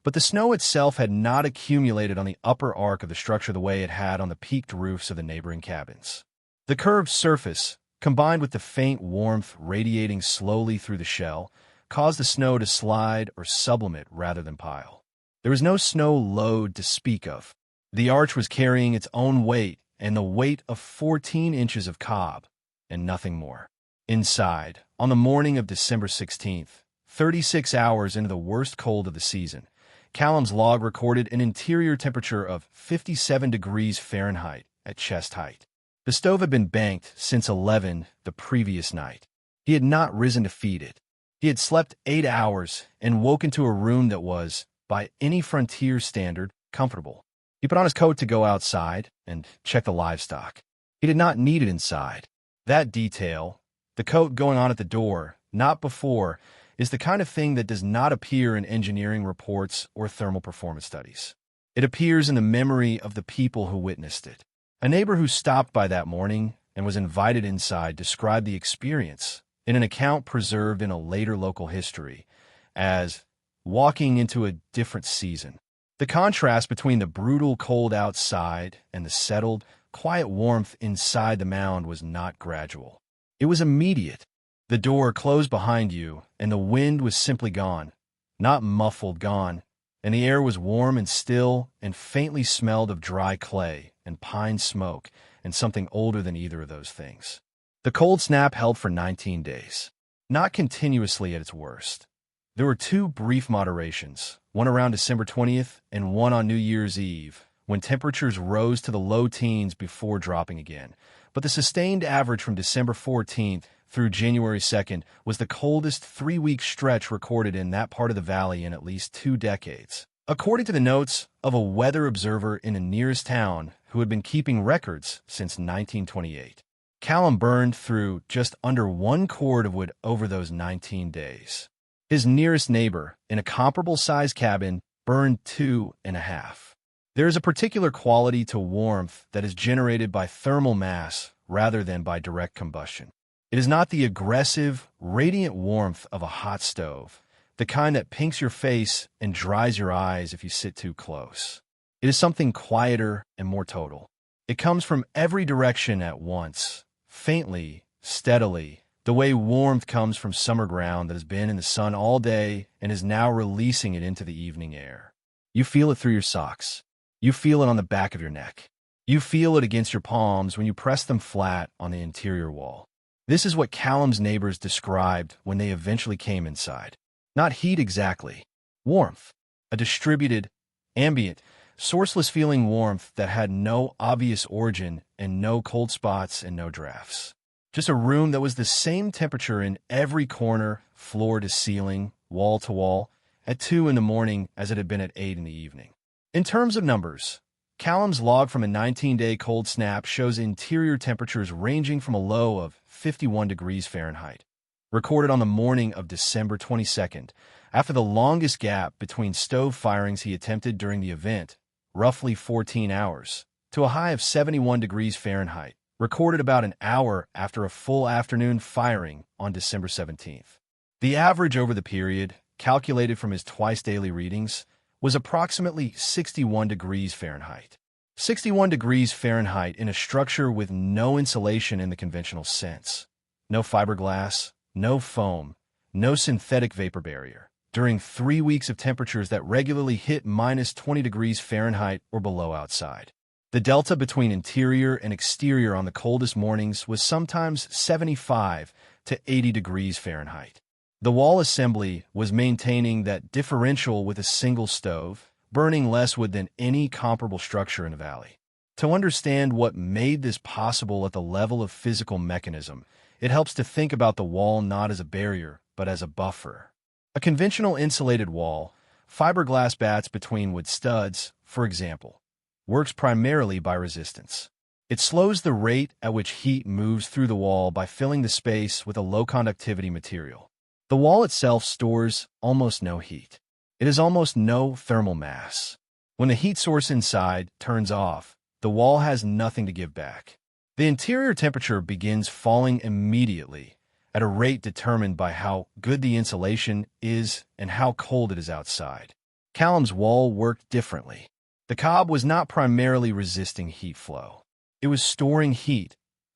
[SPEAKER 1] but the snow itself had not accumulated on the upper arc of the structure the way it had on the peaked roofs of the neighboring cabins. The curved surface, combined with the faint warmth radiating slowly through the shell, caused the snow to slide or sublimate rather than pile. There was no snow load to speak of. The arch was carrying its own weight and the weight of 14 inches of cob, and nothing more. Inside, on the morning of December 16th, 36 hours into the worst cold of the season, Callum's log recorded an interior temperature of 57 degrees Fahrenheit at chest height. The stove had been banked since 11 the previous night. He had not risen to feed it. He had slept 8 hours and woke into a room that was, by any frontier standard, comfortable. He put on his coat to go outside and check the livestock. He did not need it inside. That detail, the coat going on at the door, not before, is the kind of thing that does not appear in engineering reports or thermal performance studies. It appears in the memory of the people who witnessed it. A neighbor who stopped by that morning and was invited inside described the experience, in an account preserved in a later local history, as walking into a different season. The contrast between the brutal cold outside and the settled, quiet warmth inside the mound was not gradual. It was immediate. The door closed behind you, and the wind was simply gone. Not muffled, gone. And the air was warm and still and faintly smelled of dry clay and pine smoke and something older than either of those things. The cold snap held for 19 days, not continuously at its worst. There were 2 brief moderations, one around December 20th and one on New Year's Eve, when temperatures rose to the low teens before dropping again. But the sustained average from December 14th through January 2nd was the coldest 3-week stretch recorded in that part of the valley in at least 2 decades. According to the notes of a weather observer in the nearest town who had been keeping records since 1928, Callum burned through just under 1 cord of wood over those 19 days. His nearest neighbor, in a comparable-sized cabin, burned 2.5. There is a particular quality to warmth that is generated by thermal mass rather than by direct combustion. It is not the aggressive, radiant warmth of a hot stove, the kind that pinks your face and dries your eyes if you sit too close. It is something quieter and more total. It comes from every direction at once, faintly, steadily, the way warmth comes from summer ground that has been in the sun all day and is now releasing it into the evening air. You feel it through your socks. You feel it on the back of your neck. You feel it against your palms when you press them flat on the interior wall. This is what Callum's neighbors described when they eventually came inside. Not heat exactly. Warmth. A distributed, ambient, sourceless feeling warmth that had no obvious origin and no cold spots and no drafts. Just a room that was the same temperature in every corner, floor to ceiling, wall to wall, at 2 in the morning as it had been at 8 in the evening. In terms of numbers, Callum's log from a 19-day cold snap shows interior temperatures ranging from a low of 51 degrees Fahrenheit, recorded on the morning of December 22nd, after the longest gap between stove firings he attempted during the event, roughly 14 hours, to a high of 71 degrees Fahrenheit, recorded about an hour after a full afternoon firing on December 17th. The average over the period, calculated from his twice-daily readings, was approximately 61 degrees Fahrenheit. 61 degrees Fahrenheit in a structure with no insulation in the conventional sense. No fiberglass, no foam, no synthetic vapor barrier, during 3 weeks of temperatures that regularly hit minus 20 degrees Fahrenheit or below outside. The delta between interior and exterior on the coldest mornings was sometimes 75 to 80 degrees Fahrenheit. The wall assembly was maintaining that differential with a single stove, burning less wood than any comparable structure in the valley. To understand what made this possible at the level of physical mechanism, it helps to think about the wall not as a barrier, but as a buffer. A conventional insulated wall, fiberglass bats between wood studs, for example, works primarily by resistance. It slows the rate at which heat moves through the wall by filling the space with a low-conductivity material. The wall itself stores almost no heat. It has almost no thermal mass. When the heat source inside turns off, the wall has nothing to give back. The interior temperature begins falling immediately at a rate determined by how good the insulation is and how cold it is outside. Callum's wall worked differently. The cob was not primarily resisting heat flow. It was storing heat,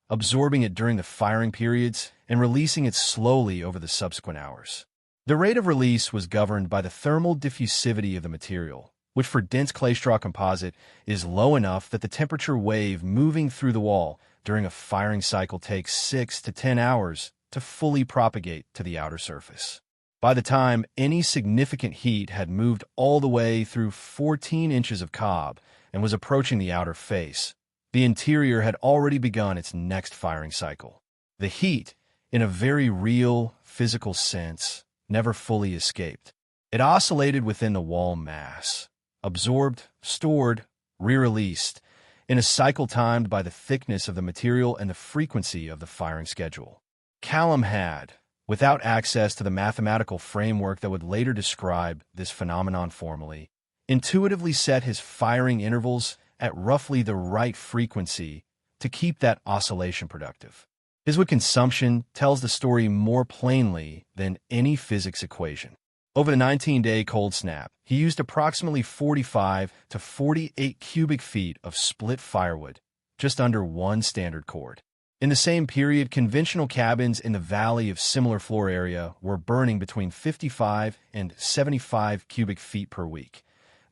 [SPEAKER 1] absorbing it during the firing periods, and releasing it slowly over the subsequent hours. The rate of release was governed by the thermal diffusivity of the material, which for dense clay straw composite is low enough that the temperature wave moving through the wall during a firing cycle takes 6 to 10 hours to fully propagate to the outer surface. By the time any significant heat had moved all the way through 14 inches of cob and was approaching the outer face, the interior had already begun its next firing cycle. The heat, in a very real, physical sense, never fully escaped. It oscillated within the wall mass, absorbed, stored, re-released, in a cycle timed by the thickness of the material and the frequency of the firing schedule. Callum had, without access to the mathematical framework that would later describe this phenomenon formally, intuitively set his firing intervals at roughly the right frequency to keep that oscillation productive. His wood consumption tells the story more plainly than any physics equation. Over the 19-day cold snap, he used approximately 45 to 48 cubic feet of split firewood, just under one standard cord. In the same period, conventional cabins in the valley of similar floor area were burning between 55 and 75 cubic feet per week,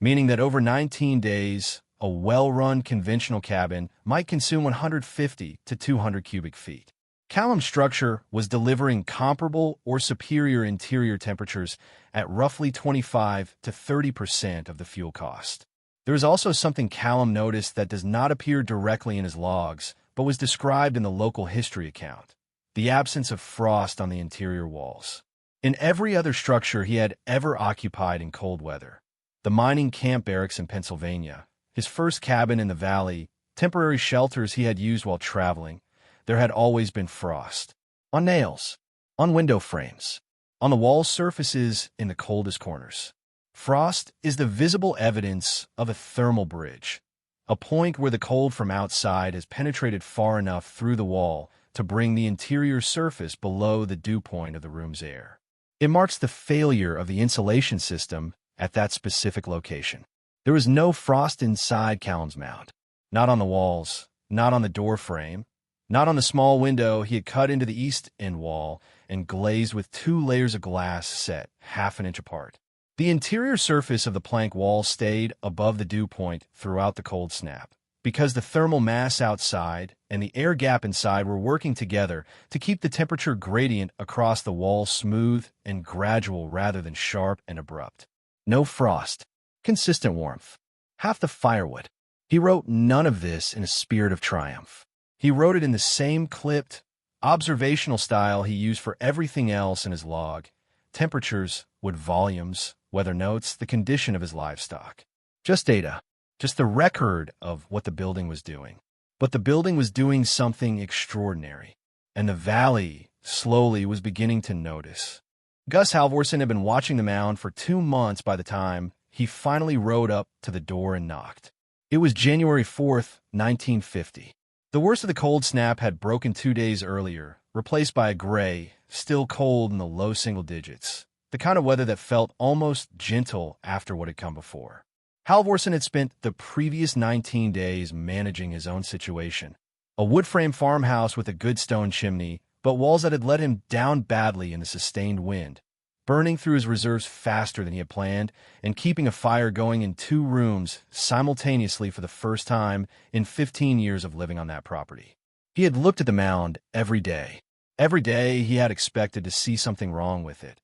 [SPEAKER 1] meaning that over 19 days, a well-run conventional cabin might consume 150 to 200 cubic feet. Callum's structure was delivering comparable or superior interior temperatures at roughly 25 to 30% of the fuel cost. There is also something Callum noticed that does not appear directly in his logs, but was described in the local history account: the absence of frost on the interior walls. In every other structure he had ever occupied in cold weather, the mining camp barracks in Pennsylvania, his first cabin in the valley, temporary shelters he had used while traveling, there had always been frost. On nails, on window frames, on the wall surfaces in the coldest corners. Frost is the visible evidence of a thermal bridge, a point where the cold from outside has penetrated far enough through the wall to bring the interior surface below the dew point of the room's air. It marks the failure of the insulation system at that specific location. There was no frost inside Callum's mound, not on the walls, not on the door frame, not on the small window he had cut into the east end wall and glazed with 2 layers of glass set half an inch apart. The interior surface of the plank wall stayed above the dew point throughout the cold snap, because the thermal mass outside and the air gap inside were working together to keep the temperature gradient across the wall smooth and gradual rather than sharp and abrupt. No frost, consistent warmth, half the firewood. He wrote none of this in a spirit of triumph. He wrote it in the same clipped, observational style he used for everything else in his log: temperatures, wood volumes, weather notes, the condition of his livestock. Just data, just the record of what the building was doing. But the building was doing something extraordinary, and the valley slowly was beginning to notice. Gus Halvorsen had been watching the mound for 2 months by the time he finally rode up to the door and knocked. It was January 4th, 1950. The worst of the cold snap had broken 2 days earlier, replaced by a gray, still cold in the low single digits, the kind of weather that felt almost gentle after what had come before. Halvorsen had spent the previous 19 days managing his own situation. A wood-frame farmhouse with a good stone chimney, but walls that had let him down badly in the sustained wind, burning through his reserves faster than he had planned, and keeping a fire going in 2 rooms simultaneously for the first time in 15 years of living on that property. He had looked at the mound every day. Every day he had expected to see something wrong with it.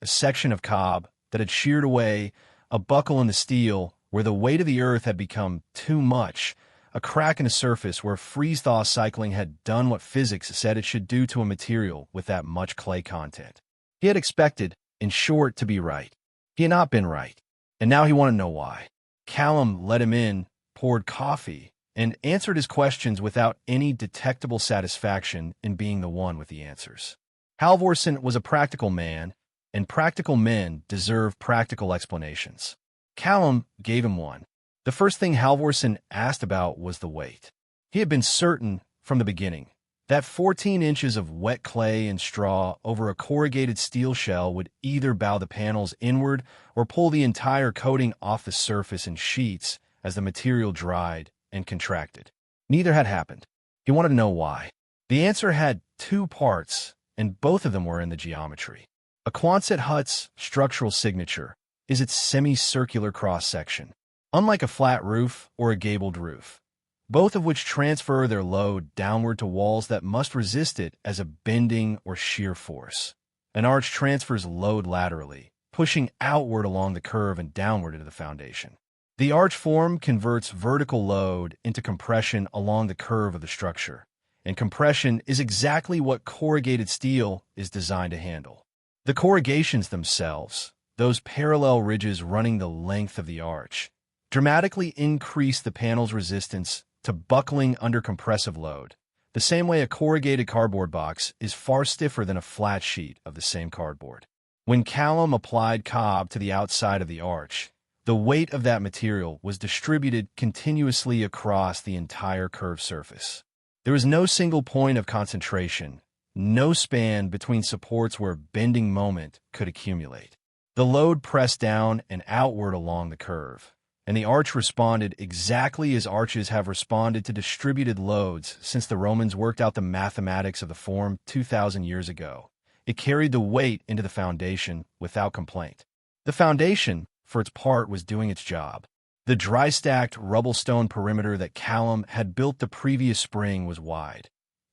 [SPEAKER 1] A section of cob that had sheared away, a buckle in the steel where the weight of the earth had become too much, a crack in the surface where freeze-thaw cycling had done what physics said it should do to a material with that much clay content. He had expected, in short, to be right. He had not been right, and now he wanted to know why. Callum let him in, poured coffee, and answered his questions without any detectable satisfaction in being the one with the answers. Halvorsen was a practical man, and practical men deserve practical explanations. Callum gave him one. The first thing Halvorsen asked about was the weight. He had been certain from the beginning that 14 inches of wet clay and straw over a corrugated steel shell would either bow the panels inward or pull the entire coating off the surface in sheets as the material dried and contracted. Neither had happened. He wanted to know why. The answer had 2 parts, and both of them were in the geometry. A Quonset hut's structural signature is its semicircular cross-section, unlike a flat roof or a gabled roof, both of which transfer their load downward to walls that must resist it as a bending or shear force. An arch transfers load laterally, pushing outward along the curve and downward into the foundation. The arch form converts vertical load into compression along the curve of the structure, and compression is exactly what corrugated steel is designed to handle. The corrugations themselves, those parallel ridges running the length of the arch, dramatically increase the panel's resistance to buckling under compressive load, the same way a corrugated cardboard box is far stiffer than a flat sheet of the same cardboard. When Callum applied cob to the outside of the arch, the weight of that material was distributed continuously across the entire curved surface. There was no single point of concentration, no span between supports where bending moment could accumulate. The load pressed down and outward along the curve, and the arch responded exactly as arches have responded to distributed loads since the Romans worked out the mathematics of the form 2,000 years ago. It carried the weight into the foundation without complaint. The foundation, for its part, was doing its job. The dry-stacked rubble-stone perimeter that Callum had built the previous spring was wide,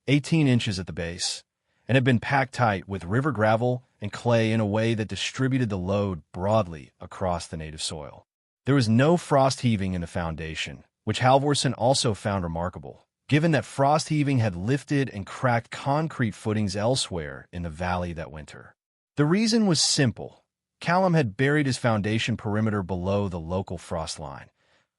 [SPEAKER 1] 18 inches at the base, and had been packed tight with river gravel and clay in a way that distributed the load broadly across the native soil. There was no frost heaving in the foundation, which Halvorsen also found remarkable, given that frost heaving had lifted and cracked concrete footings elsewhere in the valley that winter. The reason was simple. Callum had buried his foundation perimeter below the local frost line,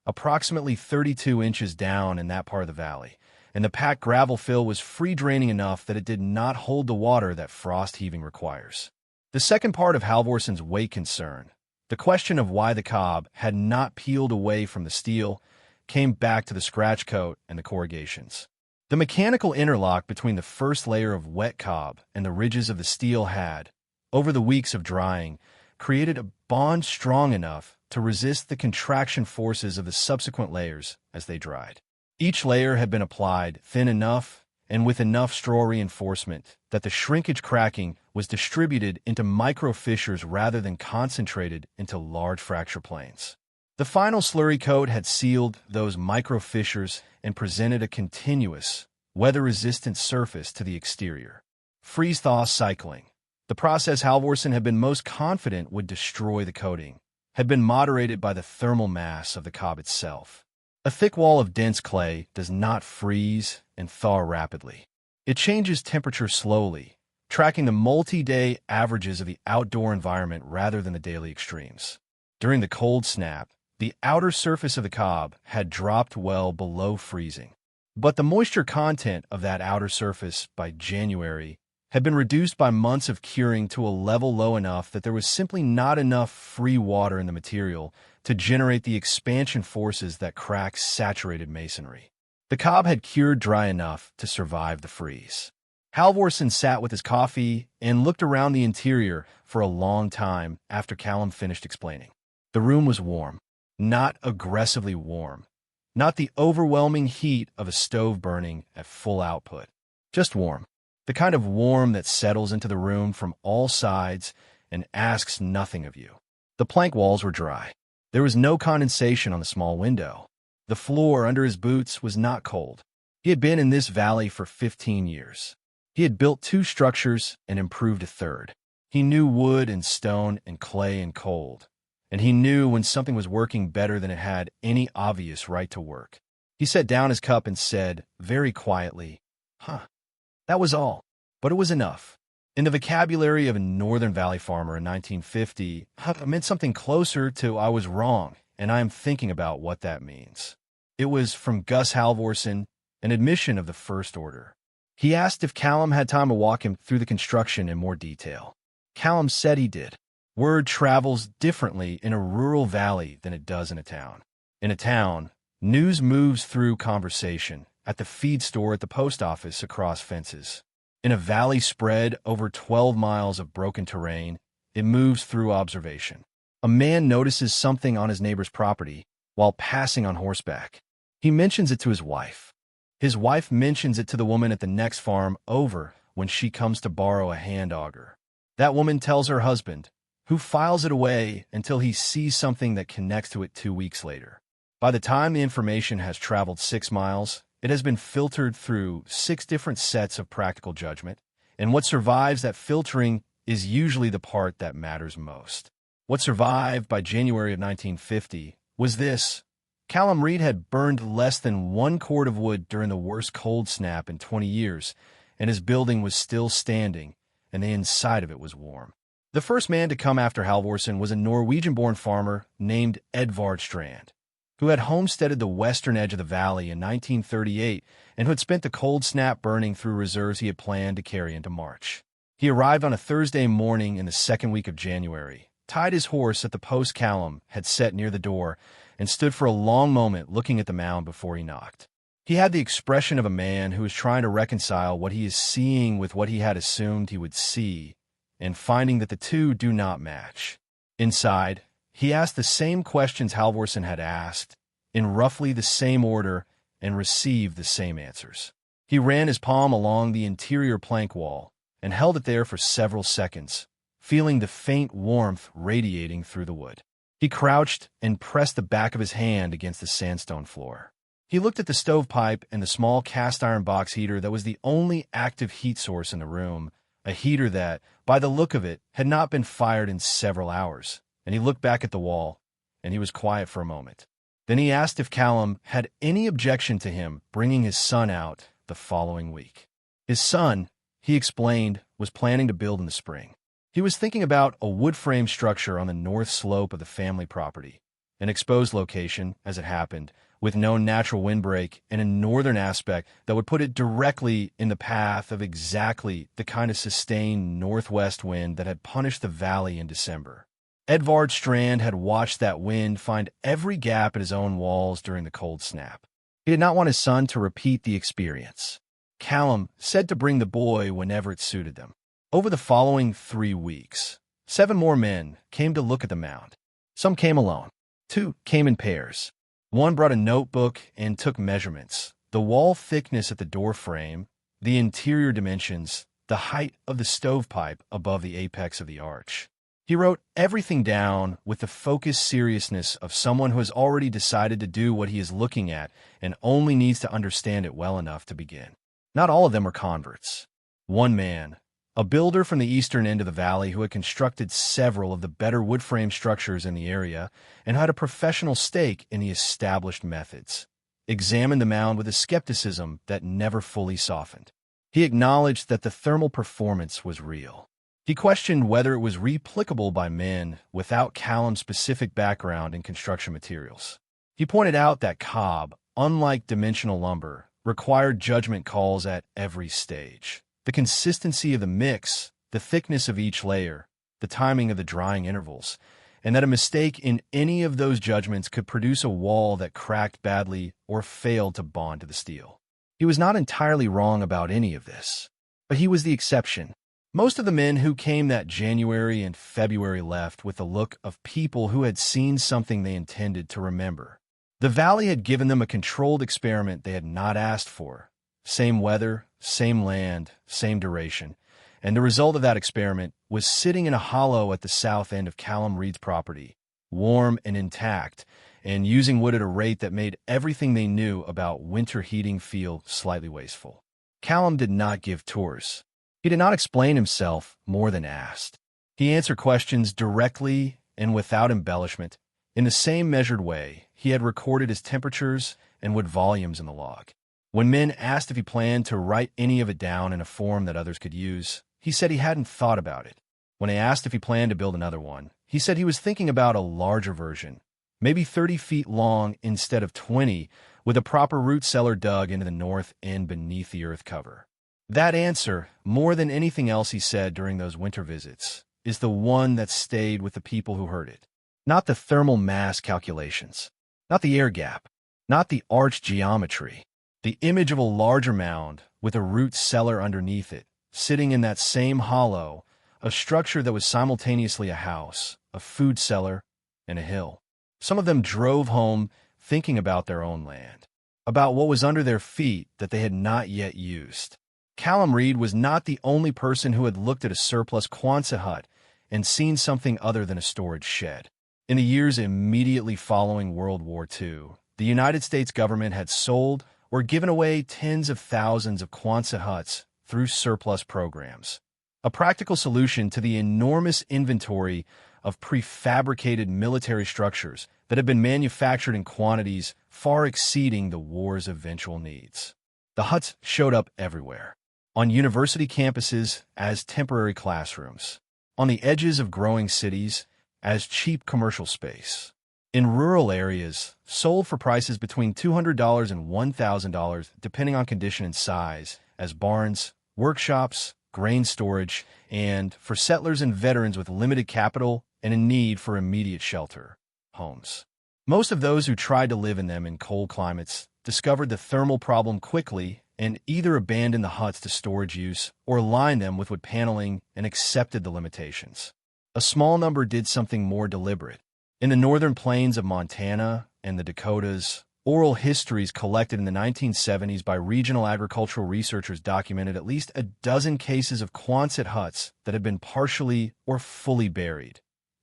[SPEAKER 1] approximately 32 inches down in that part of the valley, and the packed gravel fill was free-draining enough that it did not hold the water that frost heaving requires. The second part of Halvorsen's weight concern, the question of why the cob had not peeled away from the steel, came back to the scratch coat and the corrugations. The mechanical interlock between the first layer of wet cob and the ridges of the steel had, over the weeks of drying, created a bond strong enough to resist the contraction forces of the subsequent layers as they dried. Each layer had been applied thin enough and with enough straw reinforcement that the shrinkage cracking was distributed into micro fissures rather than concentrated into large fracture planes. The final slurry coat had sealed those micro fissures and presented a continuous, weather-resistant surface to the exterior. Freeze-thaw cycling, the process Halvorsen had been most confident would destroy the coating, had been moderated by the thermal mass of the cob itself. A thick wall of dense clay does not freeze and thaw rapidly. It changes temperature slowly, tracking the multi-day averages of the outdoor environment rather than the daily extremes. During the cold snap, the outer surface of the cob had dropped well below freezing, but the moisture content of that outer surface by January had been reduced by months of curing to a level low enough that there was simply not enough free water in the material to generate the expansion forces that crack saturated masonry. The cob had cured dry enough to survive the freeze. Halvorsen sat with his coffee and looked around the interior for a long time after Callum finished explaining. The room was warm, not aggressively warm, not the overwhelming heat of a stove burning at full output, just warm. The kind of warm that settles into the room from all sides and asks nothing of you. The plank walls were dry. There was no condensation on the small window. The floor under his boots was not cold. He had been in this valley for 15 years. He had built 2 structures and improved a third. He knew wood and stone and clay and cold, and he knew when something was working better than it had any obvious right to work. He set down his cup and said, very quietly, That was all, but it was enough. In the vocabulary of a Northern Valley farmer in 1950, it meant something closer to I was wrong, and I am thinking about what that means. It was, from Gus Halvorsen, an admission of the first order. He asked if Callum had time to walk him through the construction in more detail. Callum said he did. Word travels differently in a rural valley than it does in a town. In a town, news moves through conversation, at the feed store at the post office across fences. In a valley spread over 12 miles of broken terrain, it moves through observation. A man notices something on his neighbor's property while passing on horseback. He mentions it to his wife. His wife mentions it to the woman at the next farm over when she comes to borrow a hand auger. That woman tells her husband, who files it away until he sees something that connects to it 2 weeks later. By the time the information has traveled 6 miles, it has been filtered through 6 different sets of practical judgment, and what survives that filtering is usually the part that matters most. What survived by January of 1950 was this. Callum Reed had burned less than 1 cord of wood during the worst cold snap in 20 years, and his building was still standing, and the inside of it was warm. The first man to come after Halvorsen was a Norwegian-born farmer named Edvard Strand, who had homesteaded the western edge of the valley in 1938 and who had spent the cold snap burning through reserves he had planned to carry into March. He arrived on a Thursday morning in the second week of January, tied his horse at the post Callum had set near the door, and stood for a long moment looking at the mound before he knocked. He had the expression of a man who is trying to reconcile what he is seeing with what he had assumed he would see, and finding that the two do not match. Inside, he asked the same questions Halvorsen had asked, in roughly the same order, and received the same answers. He ran his palm along the interior plank wall and held it there for several seconds, feeling the faint warmth radiating through the wood. He crouched and pressed the back of his hand against the sandstone floor. He looked at the stovepipe and the small cast-iron box heater that was the only active heat source in the room, a heater that, by the look of it, had not been fired in several hours. And he looked back at the wall, and he was quiet for a moment. Then he asked if Callum had any objection to him bringing his son out the following week. His son, he explained, was planning to build in the spring. He was thinking about a wood frame structure on the north slope of the family property, an exposed location, as it happened, with no natural windbreak and a northern aspect that would put it directly in the path of exactly the kind of sustained northwest wind that had punished the valley in December. Edvard Strand had watched that wind find every gap in his own walls during the cold snap. He did not want his son to repeat the experience. Callum said to bring the boy whenever it suited them. Over the following 3 weeks, 7 more men came to look at the mound. Some came alone. 2 came in pairs. One brought a notebook and took measurements, the wall thickness at the door frame, the interior dimensions, the height of the stovepipe above the apex of the arch. He wrote everything down with the focused seriousness of someone who has already decided to do what he is looking at and only needs to understand it well enough to begin. Not all of them were converts. One man, a builder from the eastern end of the valley who had constructed several of the better wood frame structures in the area and had a professional stake in the established methods, examined the mound with a skepticism that never fully softened. He acknowledged that the thermal performance was real. He questioned whether it was replicable by men without Callum's specific background in construction materials. He pointed out that cob, unlike dimensional lumber, required judgment calls at every stage. The consistency of the mix, the thickness of each layer, the timing of the drying intervals, and that a mistake in any of those judgments could produce a wall that cracked badly or failed to bond to the steel. He was not entirely wrong about any of this, but he was the exception. Most of the men who came that January and February left with the look of people who had seen something they intended to remember. The valley had given them a controlled experiment they had not asked for. Same weather, same land, same duration, and the result of that experiment was sitting in a hollow at the south end of Callum Reed's property, warm and intact, and using wood at a rate that made everything they knew about winter heating feel slightly wasteful. Callum did not give tours. He did not explain himself more than asked. He answered questions directly and without embellishment. In the same measured way, he had recorded his temperatures and wood volumes in the log. When men asked if he planned to write any of it down in a form that others could use, he said he hadn't thought about it. When they asked if he planned to build another one, he said he was thinking about a larger version, maybe 30 feet long instead of 20, with a proper root cellar dug into the north end beneath the earth cover. That answer, more than anything else he said during those winter visits, is the one that stayed with the people who heard it. Not the thermal mass calculations, not the air gap, not the arch geometry. The image of a larger mound with a root cellar underneath it, sitting in that same hollow, a structure that was simultaneously a house, a food cellar, and a hill. Some of them drove home thinking about their own land, about what was under their feet that they had not yet used. Callum Reed was not the only person who had looked at a surplus Quonset hut and seen something other than a storage shed. In the years immediately following World War II, the United States government had sold or given away tens of thousands of Quonset huts through surplus programs, a practical solution to the enormous inventory of prefabricated military structures that had been manufactured in quantities far exceeding the war's eventual needs. The huts showed up everywhere, on university campuses as temporary classrooms, on the edges of growing cities as cheap commercial space. In rural areas, sold for prices between $200 and $1,000 depending on condition and size, as barns, workshops, grain storage, and for settlers and veterans with limited capital and a need for immediate shelter, homes. Most of those who tried to live in them in cold climates discovered the thermal problem quickly and either abandoned the huts to storage use or lined them with wood paneling and accepted the limitations. A small number did something more deliberate. In the northern plains of Montana and the Dakotas, oral histories collected in the 1970s by regional agricultural researchers documented at least a dozen cases of Quonset huts that had been partially or fully buried,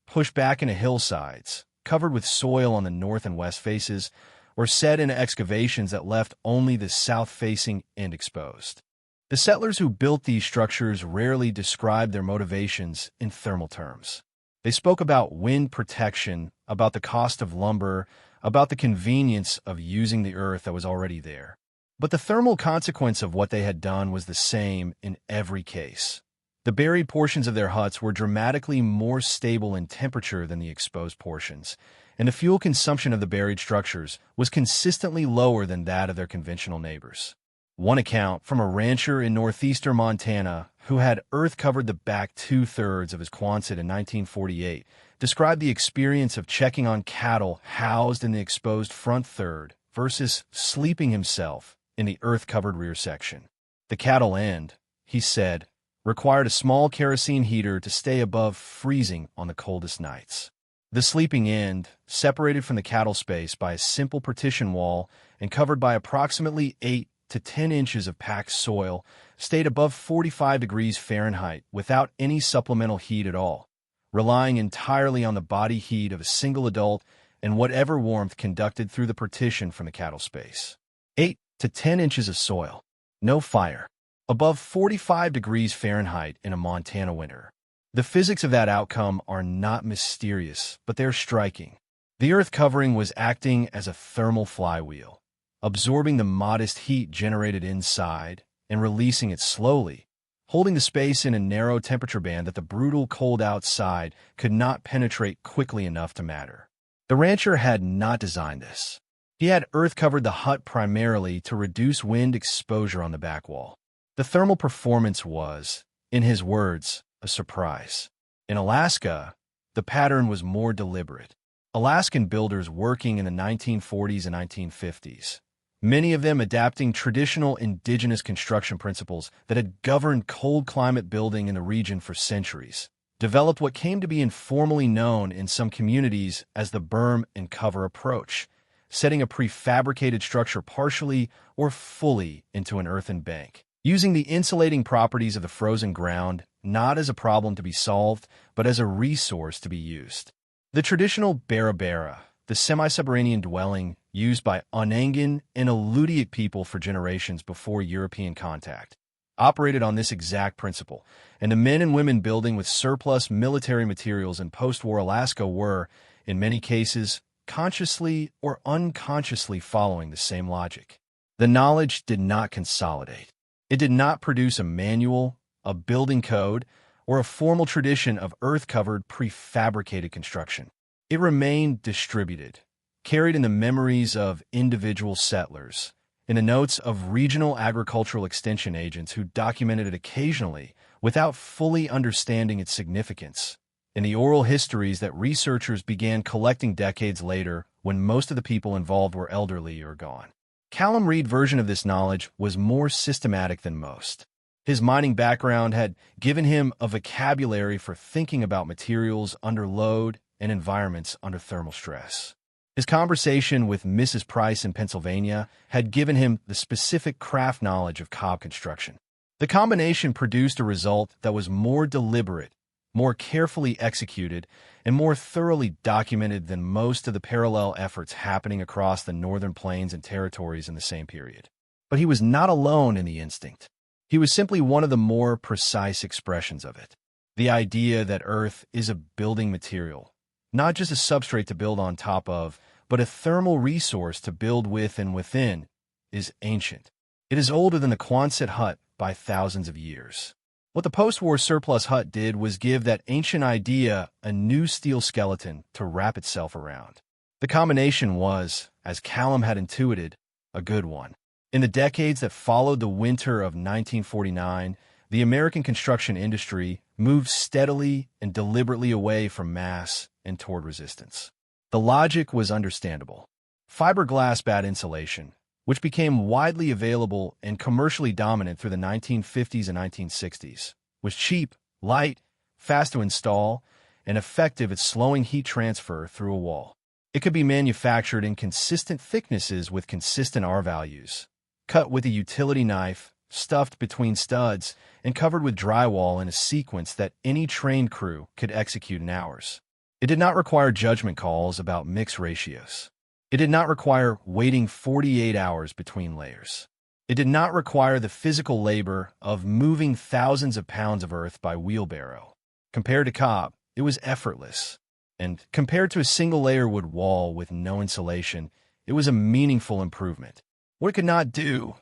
[SPEAKER 1] pushed back into hillsides, covered with soil on the north and west faces, or set into excavations that left only the south-facing end exposed. The settlers who built these structures rarely described their motivations in thermal terms. They spoke about wind protection, about the cost of lumber, about the convenience of using the earth that was already there. But the thermal consequence of what they had done was the same in every case. The buried portions of their huts were dramatically more stable in temperature than the exposed portions, and the fuel consumption of the buried structures was consistently lower than that of their conventional neighbors. One account from a rancher in northeastern Montana who had earth covered the back two-thirds of his Quonset in 1948 described the experience of checking on cattle housed in the exposed front third versus sleeping himself in the earth-covered rear section. The cattle end, he said, required a small kerosene heater to stay above freezing on the coldest nights. The sleeping end, separated from the cattle space by a simple partition wall and covered by approximately 8 to 10 inches of packed soil, stayed above 45 degrees Fahrenheit without any supplemental heat at all, relying entirely on the body heat of a single adult and whatever warmth conducted through the partition from the cattle space. 8 to 10 inches of soil, no fire, above 45 degrees Fahrenheit in a Montana winter. The physics of that outcome are not mysterious, but they're striking. The earth covering was acting as a thermal flywheel, absorbing the modest heat generated inside and releasing it slowly, holding the space in a narrow temperature band that the brutal cold outside could not penetrate quickly enough to matter. The rancher had not designed this. He had earth-covered the hut primarily to reduce wind exposure on the back wall. The thermal performance was, in his words, a surprise. In Alaska, the pattern was more deliberate. Alaskan builders working in the 1940s and 1950s, many of them adapting traditional indigenous construction principles that had governed cold climate building in the region for centuries, developed what came to be informally known in some communities as the berm and cover approach, setting a prefabricated structure partially or fully into an earthen bank, using the insulating properties of the frozen ground not as a problem to be solved, but as a resource to be used. The traditional bara, the semi-subterranean dwelling used by Onangan and Alutiiq people for generations before European contact, operated on this exact principle, and the men and women building with surplus military materials in post-war Alaska were, in many cases, consciously or unconsciously following the same logic. The knowledge did not consolidate. It did not produce a manual, a building code, or a formal tradition of earth-covered prefabricated construction. It remained distributed, carried in the memories of individual settlers, in the notes of regional agricultural extension agents who documented it occasionally without fully understanding its significance, in the oral histories that researchers began collecting decades later when most of the people involved were elderly or gone. Callum Reed's version of this knowledge was more systematic than most. His mining background had given him a vocabulary for thinking about materials under load and environments under thermal stress. His conversation with Mrs. Price in Pennsylvania had given him the specific craft knowledge of cob construction. The combination produced a result that was more deliberate, more carefully executed, and more thoroughly documented than most of the parallel efforts happening across the northern plains and territories in the same period. But he was not alone in the instinct. He was simply one of the more precise expressions of it. The idea that Earth is a building material, not just a substrate to build on top of, but a thermal resource to build with and within, is ancient. It is older than the Quonset hut by thousands of years. What the post-war surplus hut did was give that ancient idea a new steel skeleton to wrap itself around. The combination was, as Callum had intuited, a good one. In the decades that followed the winter of 1949, the American construction industry moved steadily and deliberately away from mass and toward resistance. The logic was understandable. Fiberglass bat insulation, which became widely available and commercially dominant through the 1950s and 1960s, was cheap, light, fast to install, and effective at slowing heat transfer through a wall. It could be manufactured in consistent thicknesses with consistent R values, cut with a utility knife, stuffed between studs, and covered with drywall in a sequence that any trained crew could execute in hours. It did not require judgment calls about mix ratios. It did not require waiting 48 hours between layers. It did not require the physical labor of moving thousands of pounds of earth by wheelbarrow. Compared to cob, it was effortless. And compared to a single-layer wood wall with no insulation, it was a meaningful improvement. What it could not do,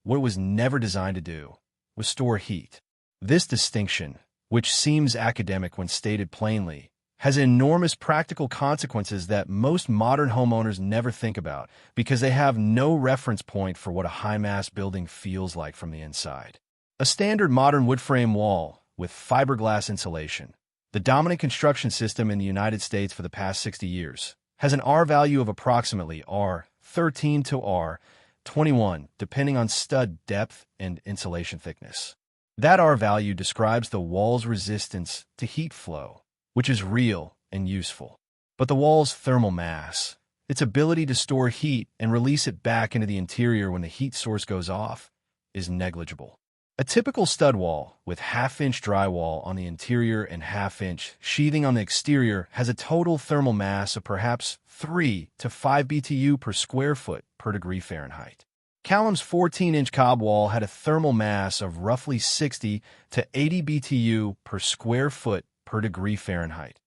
[SPEAKER 1] what it was never designed to do, was store heat. This distinction, which seems academic when stated plainly, has enormous practical consequences that most modern homeowners never think about because they have no reference point for what a high-mass building feels like from the inside. A standard modern wood frame wall with fiberglass insulation, the dominant construction system in the United States for the past 60 years, has an R value of approximately R13 to R21, depending on stud depth and insulation thickness. That R value describes the wall's resistance to heat flow, which is real and useful. But the wall's thermal mass, its ability to store heat and release it back into the interior when the heat source goes off, is negligible. A typical stud wall with half-inch drywall on the interior and half-inch sheathing on the exterior has a total thermal mass of perhaps 3 to 5 BTU per square foot per degree Fahrenheit. Callum's 14-inch cob wall had a thermal mass of roughly 60 to 80 BTU per square foot per degree Fahrenheit,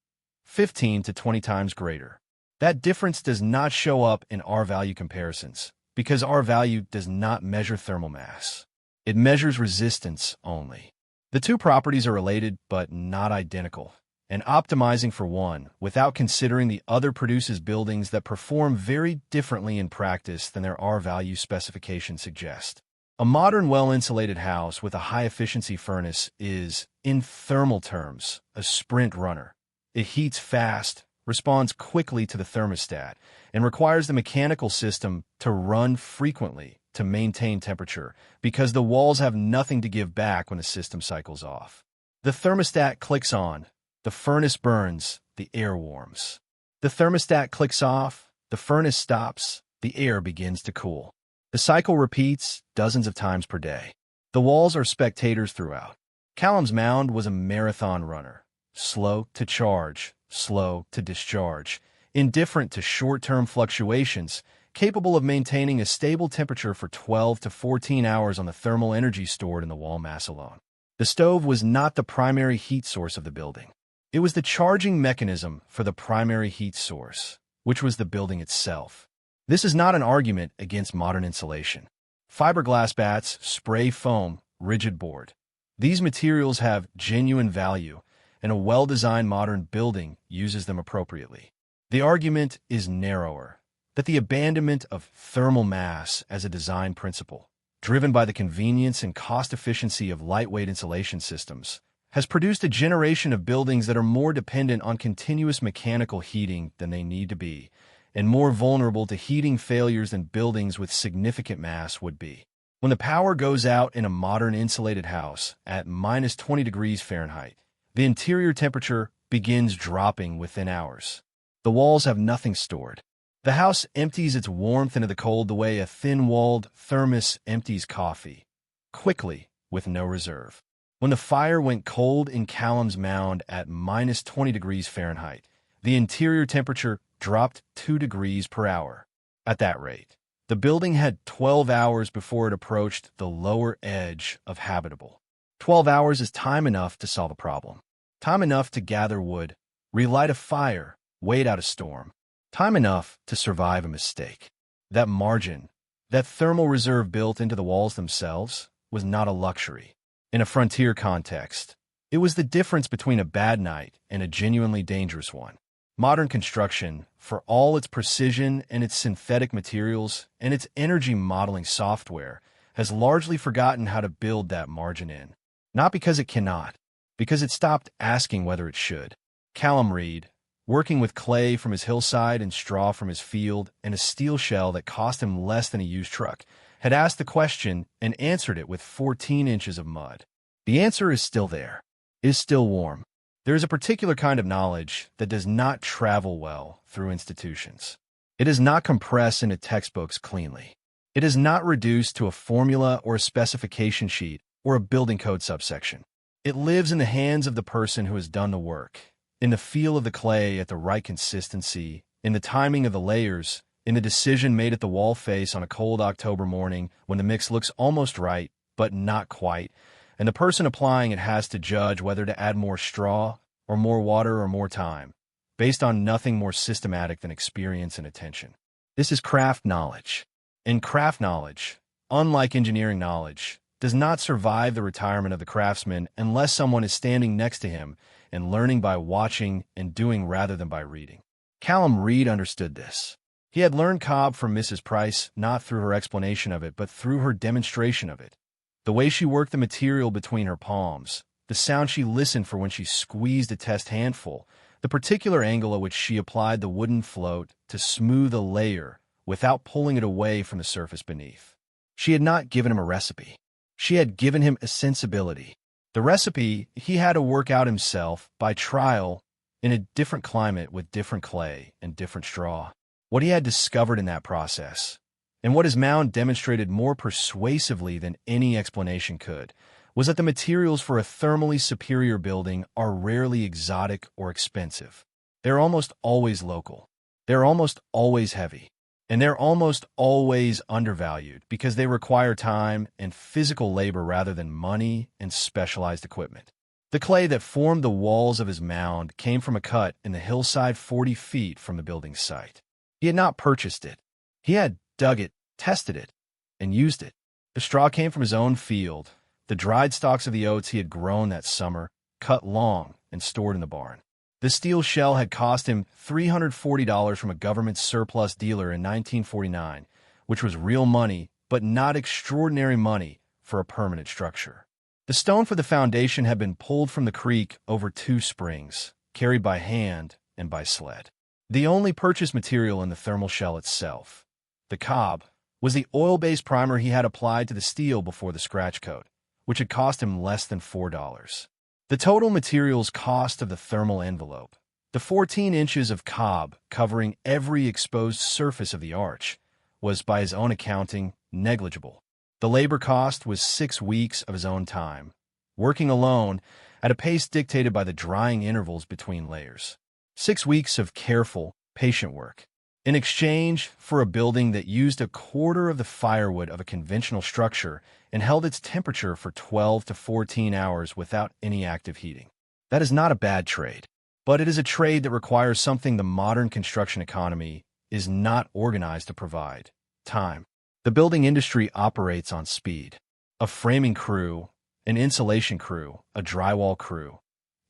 [SPEAKER 1] 15 to 20 times greater. That difference does not show up in R-value comparisons because R-value does not measure thermal mass. It measures resistance only. The two properties are related but not identical, and optimizing for one without considering the other produces buildings that perform very differently in practice than their R-value specifications suggest. A modern well-insulated house with a high-efficiency furnace is, in thermal terms, a sprint runner. It heats fast, responds quickly to the thermostat, and requires the mechanical system to run frequently to maintain temperature because the walls have nothing to give back when the system cycles off. The thermostat clicks on, the furnace burns, the air warms. The thermostat clicks off, the furnace stops, the air begins to cool. The cycle repeats dozens of times per day. The walls are spectators throughout. Callum's mound was a marathon runner, slow to charge, slow to discharge, indifferent to short-term fluctuations, capable of maintaining a stable temperature for 12 to 14 hours on the thermal energy stored in the wall mass alone. The stove was not the primary heat source of the building. It was the charging mechanism for the primary heat source, which was the building itself. This is not an argument against modern insulation. Fiberglass bats, spray foam, rigid board. These materials have genuine value, and a well-designed modern building uses them appropriately. The argument is narrower, that the abandonment of thermal mass as a design principle, driven by the convenience and cost efficiency of lightweight insulation systems, has produced a generation of buildings that are more dependent on continuous mechanical heating than they need to be, and more vulnerable to heating failures than buildings with significant mass would be. When the power goes out in a modern insulated house at minus 20 degrees Fahrenheit, the interior temperature begins dropping within hours. The walls have nothing stored. The house empties its warmth into the cold the way a thin-walled thermos empties coffee, quickly, with no reserve. When the fire went cold in Callum's mound at minus 20 degrees Fahrenheit, the interior temperature dropped 2 degrees per hour. At that rate, the building had 12 hours before it approached the lower edge of habitable. 12 hours is time enough to solve a problem. Time enough to gather wood, relight a fire, wait out a storm. Time enough to survive a mistake. That margin, that thermal reserve built into the walls themselves, was not a luxury. In a frontier context, it was the difference between a bad night and a genuinely dangerous one. Modern construction, for all its precision and its synthetic materials and its energy modeling software, has largely forgotten how to build that margin in. Not because it cannot, because it stopped asking whether it should. Callum Reed, working with clay from his hillside and straw from his field and a steel shell that cost him less than a used truck, had asked the question and answered it with 14 inches of mud. The answer is still there, is still warm. There is a particular kind of knowledge that does not travel well through institutions. It is not compressed into textbooks cleanly. It is not reduced to a formula or a specification sheet or a building code subsection. It lives in the hands of the person who has done the work, in the feel of the clay at the right consistency, in the timing of the layers, in the decision made at the wall face on a cold October morning when the mix looks almost right, but not quite, and the person applying it has to judge whether to add more straw or more water or more time, based on nothing more systematic than experience and attention. This is craft knowledge. And craft knowledge, unlike engineering knowledge, does not survive the retirement of the craftsman unless someone is standing next to him and learning by watching and doing rather than by reading. Callum Reed understood this. He had learned cob from Mrs. Price not through her explanation of it, but through her demonstration of it. The way she worked the material between her palms, the sound she listened for when she squeezed a test handful, the particular angle at which she applied the wooden float to smooth a layer without pulling it away from the surface beneath. She had not given him a recipe. She had given him a sensibility. The recipe he had to work out himself by trial in a different climate with different clay and different straw. What he had discovered in that process, and what his mound demonstrated more persuasively than any explanation could, was that the materials for a thermally superior building are rarely exotic or expensive. They're almost always local. They're almost always heavy. And they're almost always undervalued because they require time and physical labor rather than money and specialized equipment. The clay that formed the walls of his mound came from a cut in the hillside 40 feet from the building site. He had not purchased it. He had dug it, tested it, and used it. The straw came from his own field, the dried stalks of the oats he had grown that summer, cut long and stored in the barn. The steel shell had cost him $340 from a government surplus dealer in 1949, which was real money, but not extraordinary money for a permanent structure. The stone for the foundation had been pulled from the creek over 2 springs, carried by hand and by sled. The only purchased material in the thermal shell itself, the cob, was the oil-based primer he had applied to the steel before the scratch coat, which had cost him less than $4. The total materials cost of the thermal envelope, the 14 inches of cob covering every exposed surface of the arch, was, by his own accounting, negligible. The labor cost was 6 weeks of his own time, working alone at a pace dictated by the drying intervals between layers. 6 weeks of careful, patient work. In exchange for a building that used a quarter of the firewood of a conventional structure and held its temperature for 12 to 14 hours without any active heating. That is not a bad trade, but it is a trade that requires something the modern construction economy is not organized to provide: time. The building industry operates on speed. A framing crew, an insulation crew, a drywall crew,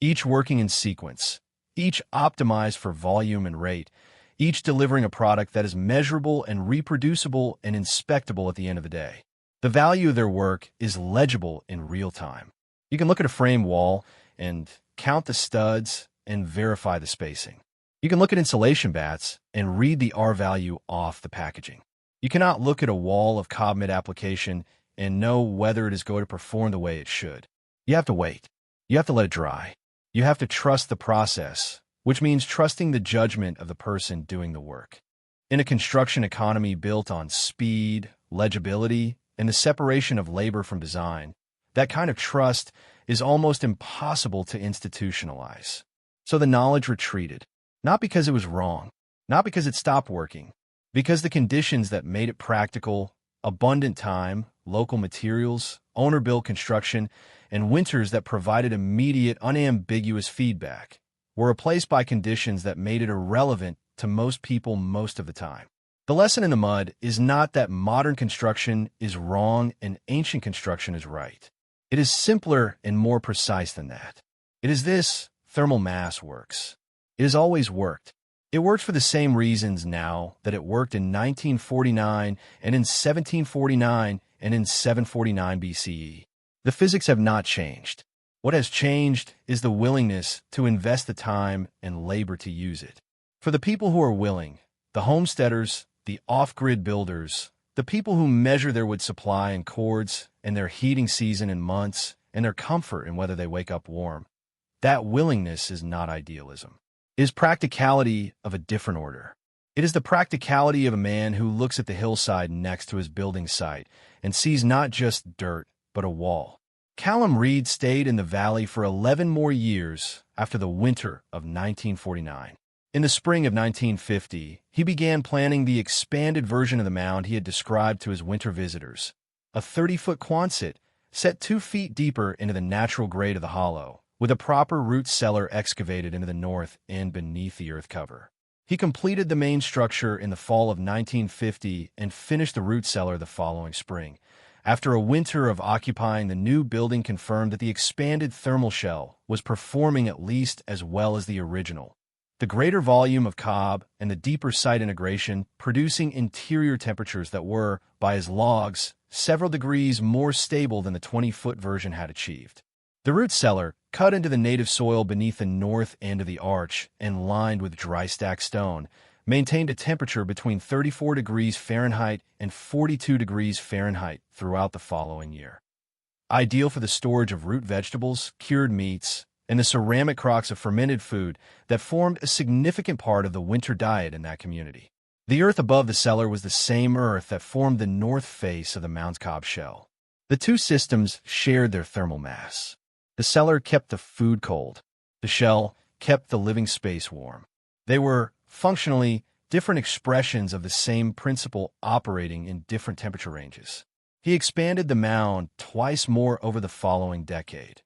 [SPEAKER 1] each working in sequence, each optimized for volume and rate, each delivering a product that is measurable and reproducible and inspectable at the end of the day. The value of their work is legible in real time. You can look at a frame wall and count the studs and verify the spacing. You can look at insulation bats and read the R value off the packaging. You cannot look at a wall of cob mid-application and know whether it is going to perform the way it should. You have to wait. You have to let it dry. You have to trust the process, which means trusting the judgment of the person doing the work. In a construction economy built on speed, legibility, and the separation of labor from design, that kind of trust is almost impossible to institutionalize. So the knowledge retreated, not because it was wrong, not because it stopped working, because the conditions that made it practical, abundant time, local materials, owner-built construction, and winters that provided immediate, unambiguous feedback, were replaced by conditions that made it irrelevant to most people most of the time. The lesson in the mud is not that modern construction is wrong and ancient construction is right. It It is simpler and more precise than that. It is this: thermal mass works. It has always worked. It works for the same reasons now that it worked in 1949 and in 1749 and in 749 BCE. The physics have not changed. What has changed is the willingness to invest the time and labor to use it. For the people who are willing, the homesteaders, the off-grid builders, the people who measure their wood supply in cords and their heating season in months and their comfort in whether they wake up warm, that willingness is not idealism. It is practicality of a different order. It is the practicality of a man who looks at the hillside next to his building site and sees not just dirt, but a wall. Callum Reed stayed in the valley for 11 more years after the winter of 1949. In the spring of 1950, he began planning the expanded version of the mound he had described to his winter visitors, a 30-foot Quonset set 2 feet deeper into the natural grade of the hollow, with a proper root cellar excavated into the north and beneath the earth cover. He completed the main structure in the fall of 1950 and finished the root cellar the following spring. After a winter of occupying, the new building confirmed that the expanded thermal shell was performing at least as well as the original. The greater volume of cob and the deeper site integration producing interior temperatures that were, by his logs, several degrees more stable than the 20-foot version had achieved. The root cellar, cut into the native soil beneath the north end of the arch and lined with dry stack stone, maintained a temperature between 34 degrees Fahrenheit and 42 degrees Fahrenheit throughout the following year. Ideal for the storage of root vegetables, cured meats, and the ceramic crocks of fermented food that formed a significant part of the winter diet in that community. The earth above the cellar was the same earth that formed the north face of the mound's cob shell. The two systems shared their thermal mass. The cellar kept the food cold. The shell kept the living space warm. They were, functionally, different expressions of the same principle operating in different temperature ranges. He expanded the mound twice more over the following decade.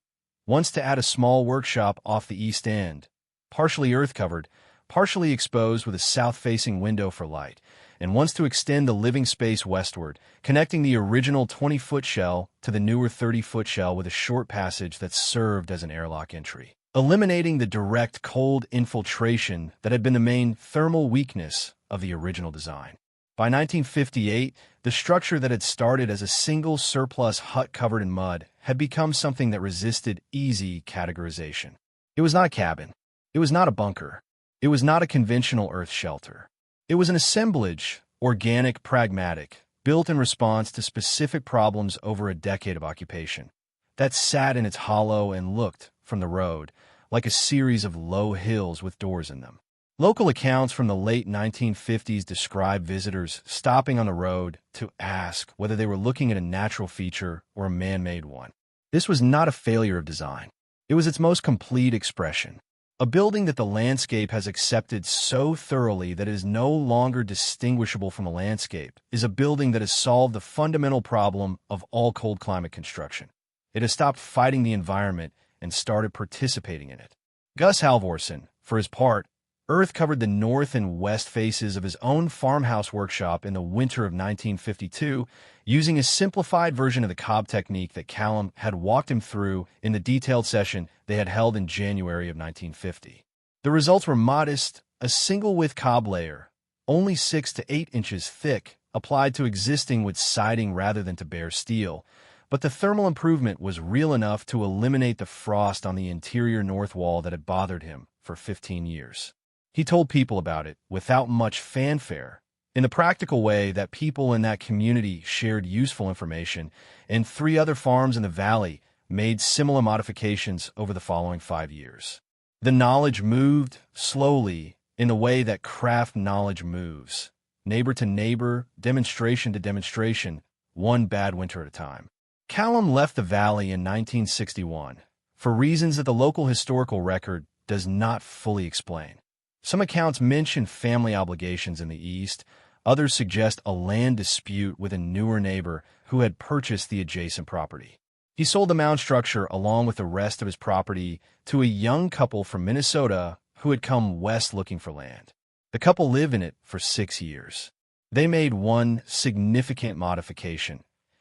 [SPEAKER 1] Once to add a small workshop off the east end, partially earth-covered, partially exposed with a south-facing window for light, and once to extend the living space westward, connecting the original 20-foot shell to the newer 30-foot shell with a short passage that served as an airlock entry, eliminating the direct cold infiltration that had been the main thermal weakness of the original design. By 1958, the structure that had started as a single surplus hut covered in mud had become something that resisted easy categorization. It was not a cabin. It was not a bunker. It was not a conventional earth shelter. It was an assemblage, organic, pragmatic, built in response to specific problems over a decade of occupation, that sat in its hollow and looked, from the road, like a series of low hills with doors in them. Local accounts from the late 1950s describe visitors stopping on the road to ask whether they were looking at a natural feature or a man-made one. This was not a failure of design. It was its most complete expression. A building that the landscape has accepted so thoroughly that it is no longer distinguishable from a landscape is a building that has solved the fundamental problem of all cold climate construction. It has stopped fighting the environment and started participating in it. Gus Halvorsen, for his part, earth-covered the north and west faces of his own farmhouse workshop in the winter of 1952, using a simplified version of the cob technique that Callum had walked him through in the detailed session they had held in January of 1950. The results were modest: a single-width cob layer, only 6 to 8 inches thick, applied to existing wood siding rather than to bare steel, but the thermal improvement was real enough to eliminate the frost on the interior north wall that had bothered him for 15 years. He told people about it without much fanfare, in the practical way that people in that community shared useful information, and 3 other farms in the valley made similar modifications over the following 5 years. The knowledge moved slowly in the way that craft knowledge moves, neighbor to neighbor, demonstration to demonstration, one bad winter at a time. Callum left the valley in 1961 for reasons that the local historical record does not fully explain. Some accounts mention family obligations in the east. Others suggest a land dispute with a newer neighbor who had purchased the adjacent property. He sold the mound structure along with the rest of his property to a young couple from Minnesota who had come west looking for land. The couple lived in it for 6 years. They made one significant modification,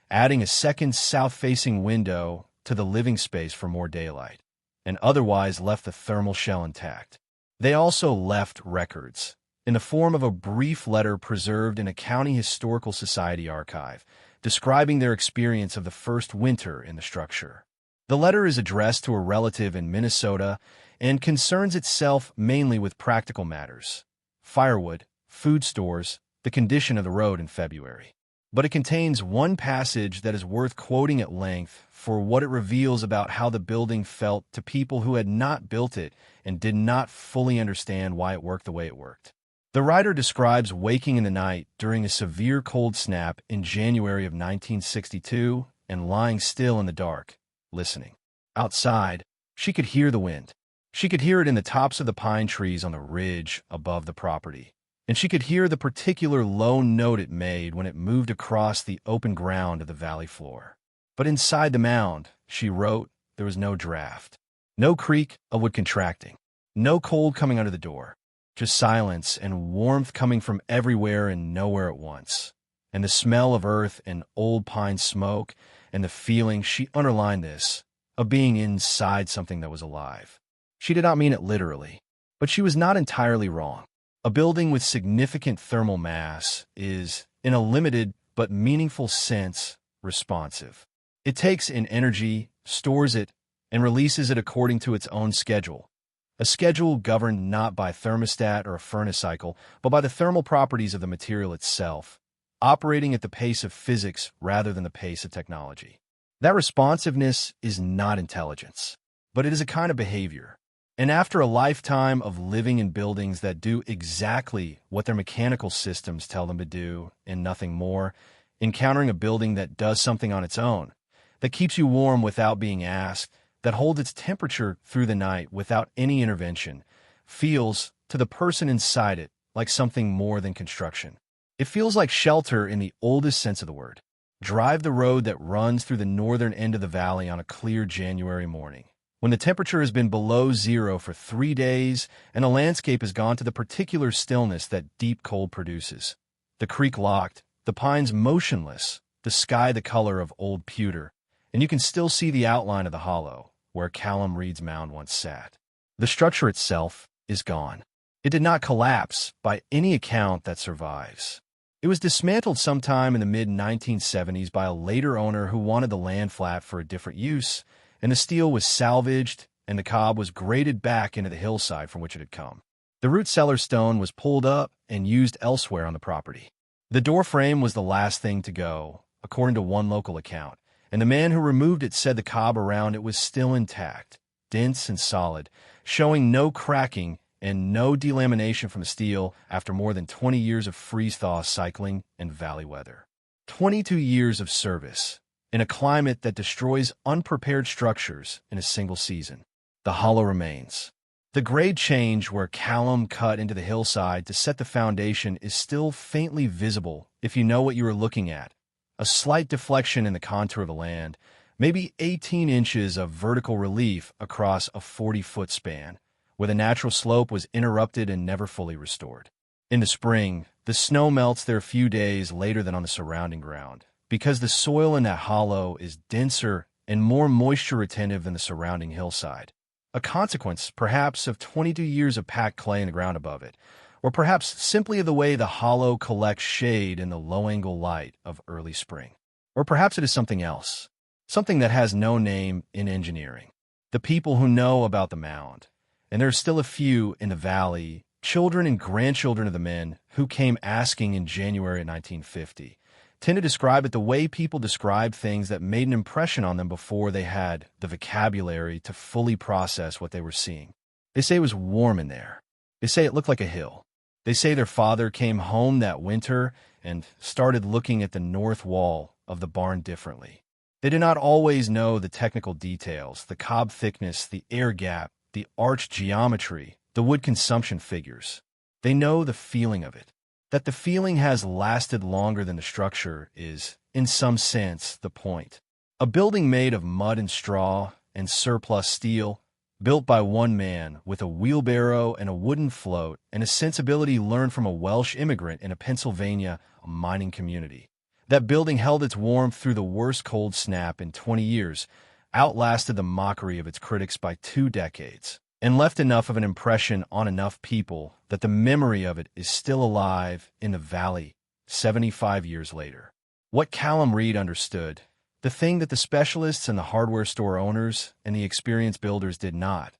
[SPEAKER 1] adding a second south-facing window to the living space for more daylight, and otherwise left the thermal shell intact. They also left records, in the form of a brief letter preserved in a County Historical Society archive, describing their experience of the first winter in the structure. The letter is addressed to a relative in Minnesota and concerns itself mainly with practical matters: firewood, food stores, the condition of the road in February. But it contains one passage that is worth quoting at length for what it reveals about how the building felt to people who had not built it and did not fully understand why it worked the way it worked. The writer describes waking in the night during a severe cold snap in January of 1962 and lying still in the dark, listening. Outside, she could hear the wind. She could hear it in the tops of the pine trees on the ridge above the property, and she could hear the particular low note it made when it moved across the open ground of the valley floor. But inside the mound, she wrote, there was no draft, no creak of wood contracting, no cold coming under the door, just silence and warmth coming from everywhere and nowhere at once, and the smell of earth and old pine smoke, and the feeling, she underlined this, of being inside something that was alive. She did not mean it literally, but she was not entirely wrong. A building with significant thermal mass is, in a limited but meaningful sense, responsive. It takes in energy, stores it, and releases it according to its own schedule. A schedule governed not by thermostat or a furnace cycle, but by the thermal properties of the material itself, operating at the pace of physics rather than the pace of technology. That responsiveness is not intelligence, but it is a kind of behavior. And after a lifetime of living in buildings that do exactly what their mechanical systems tell them to do and nothing more, encountering a building that does something on its own, that keeps you warm without being asked, that holds its temperature through the night without any intervention, feels, to the person inside it, like something more than construction. It feels like shelter in the oldest sense of the word. Drive the road that runs through the northern end of the valley on a clear January morning, when the temperature has been below zero for 3 days and the landscape has gone to the particular stillness that deep cold produces. The creek locked, the pines motionless, the sky the color of old pewter, and you can still see the outline of the hollow, where Callum Reed's mound once sat. The structure itself is gone. It did not collapse by any account that survives. It was dismantled sometime in the mid-1970s by a later owner who wanted the land flat for a different use, and the steel was salvaged and the cob was graded back into the hillside from which it had come. The root cellar stone was pulled up and used elsewhere on the property. The door frame was the last thing to go, according to one local account, and the man who removed it said the cob around it was still intact, dense and solid, showing no cracking and no delamination from the steel after more than 20 years of freeze-thaw cycling and valley weather. 22 years of service in a climate that destroys unprepared structures in a single season. The hollow remains. The grade change where Callum cut into the hillside to set the foundation is still faintly visible if you know what you are looking at. A slight deflection in the contour of the land, maybe 18 inches of vertical relief across a 40-foot span, where the natural slope was interrupted and never fully restored. In the spring, the snow melts there a few days later than on the surrounding ground, because the soil in that hollow is denser and more moisture-retentive than the surrounding hillside. A consequence, perhaps, of 22 years of packed clay in the ground above it, or perhaps simply of the way the hollow collects shade in the low-angle light of early spring. Or perhaps it is something else, something that has no name in engineering. The people who know about the mound, and there are still a few in the valley, children and grandchildren of the men who came asking in January of 1950, tend to describe it the way people describe things that made an impression on them before they had the vocabulary to fully process what they were seeing. They say it was warm in there. They say it looked like a hill. They say their father came home that winter and started looking at the north wall of the barn differently. They did not always know the technical details, the cob thickness, the air gap, the arch geometry, the wood consumption figures. They know the feeling of it. That the feeling has lasted longer than the structure is, in some sense, the point. A building made of mud and straw and surplus steel, built by one man with a wheelbarrow and a wooden float and a sensibility learned from a Welsh immigrant in a Pennsylvania mining community. That building held its warmth through the worst cold snap in 20 years, outlasted the mockery of its critics by 2 decades, and left enough of an impression on enough people that the memory of it is still alive in the valley 75 years later. What Callum Reed understood, the thing that the specialists and the hardware store owners and the experienced builders did not,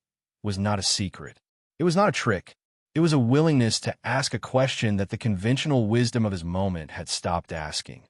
[SPEAKER 1] was not a secret. It was not a trick. It was a willingness to ask a question that the conventional wisdom of his moment had stopped asking.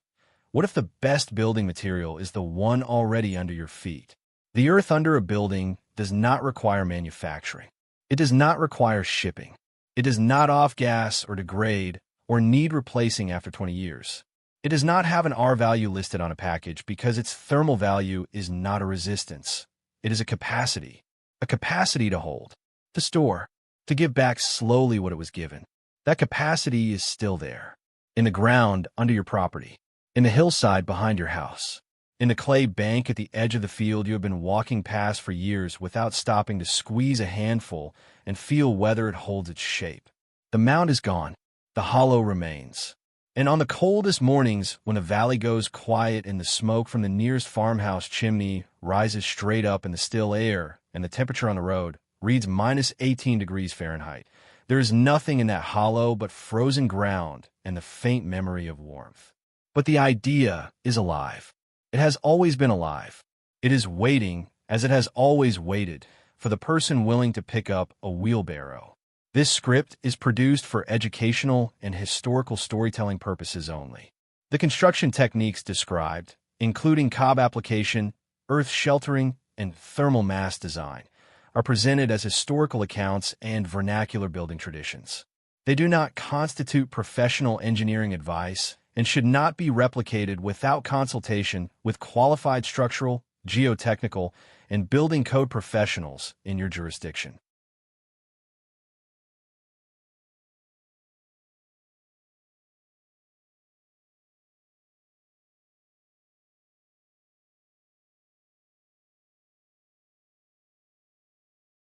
[SPEAKER 1] What if the best building material is the one already under your feet? The earth under a building does not require manufacturing. It does not require shipping. It does not off-gas or degrade or need replacing after 20 years. It does not have an R value listed on a package because its thermal value is not a resistance. It is a capacity to hold, to store, to give back slowly what it was given. That capacity is still there, in the ground under your property, in the hillside behind your house, in the clay bank at the edge of the field you have been walking past for years without stopping to squeeze a handful and feel whether it holds its shape. The mound is gone. The hollow remains. And on the coldest mornings, when the valley goes quiet and the smoke from the nearest farmhouse chimney rises straight up in the still air and the temperature on the road reads -18 degrees Fahrenheit, there is nothing in that hollow but frozen ground and the faint memory of warmth. But the idea is alive. It has always been alive. It is waiting, as it has always waited, for the person willing to pick up a wheelbarrow. This script is produced for educational and historical storytelling purposes only. The construction techniques described, including cob application, earth sheltering, and thermal mass design, are presented as historical accounts and vernacular building traditions. They do not constitute professional engineering advice and should not be replicated without consultation with qualified structural, geotechnical, and building code professionals in your jurisdiction.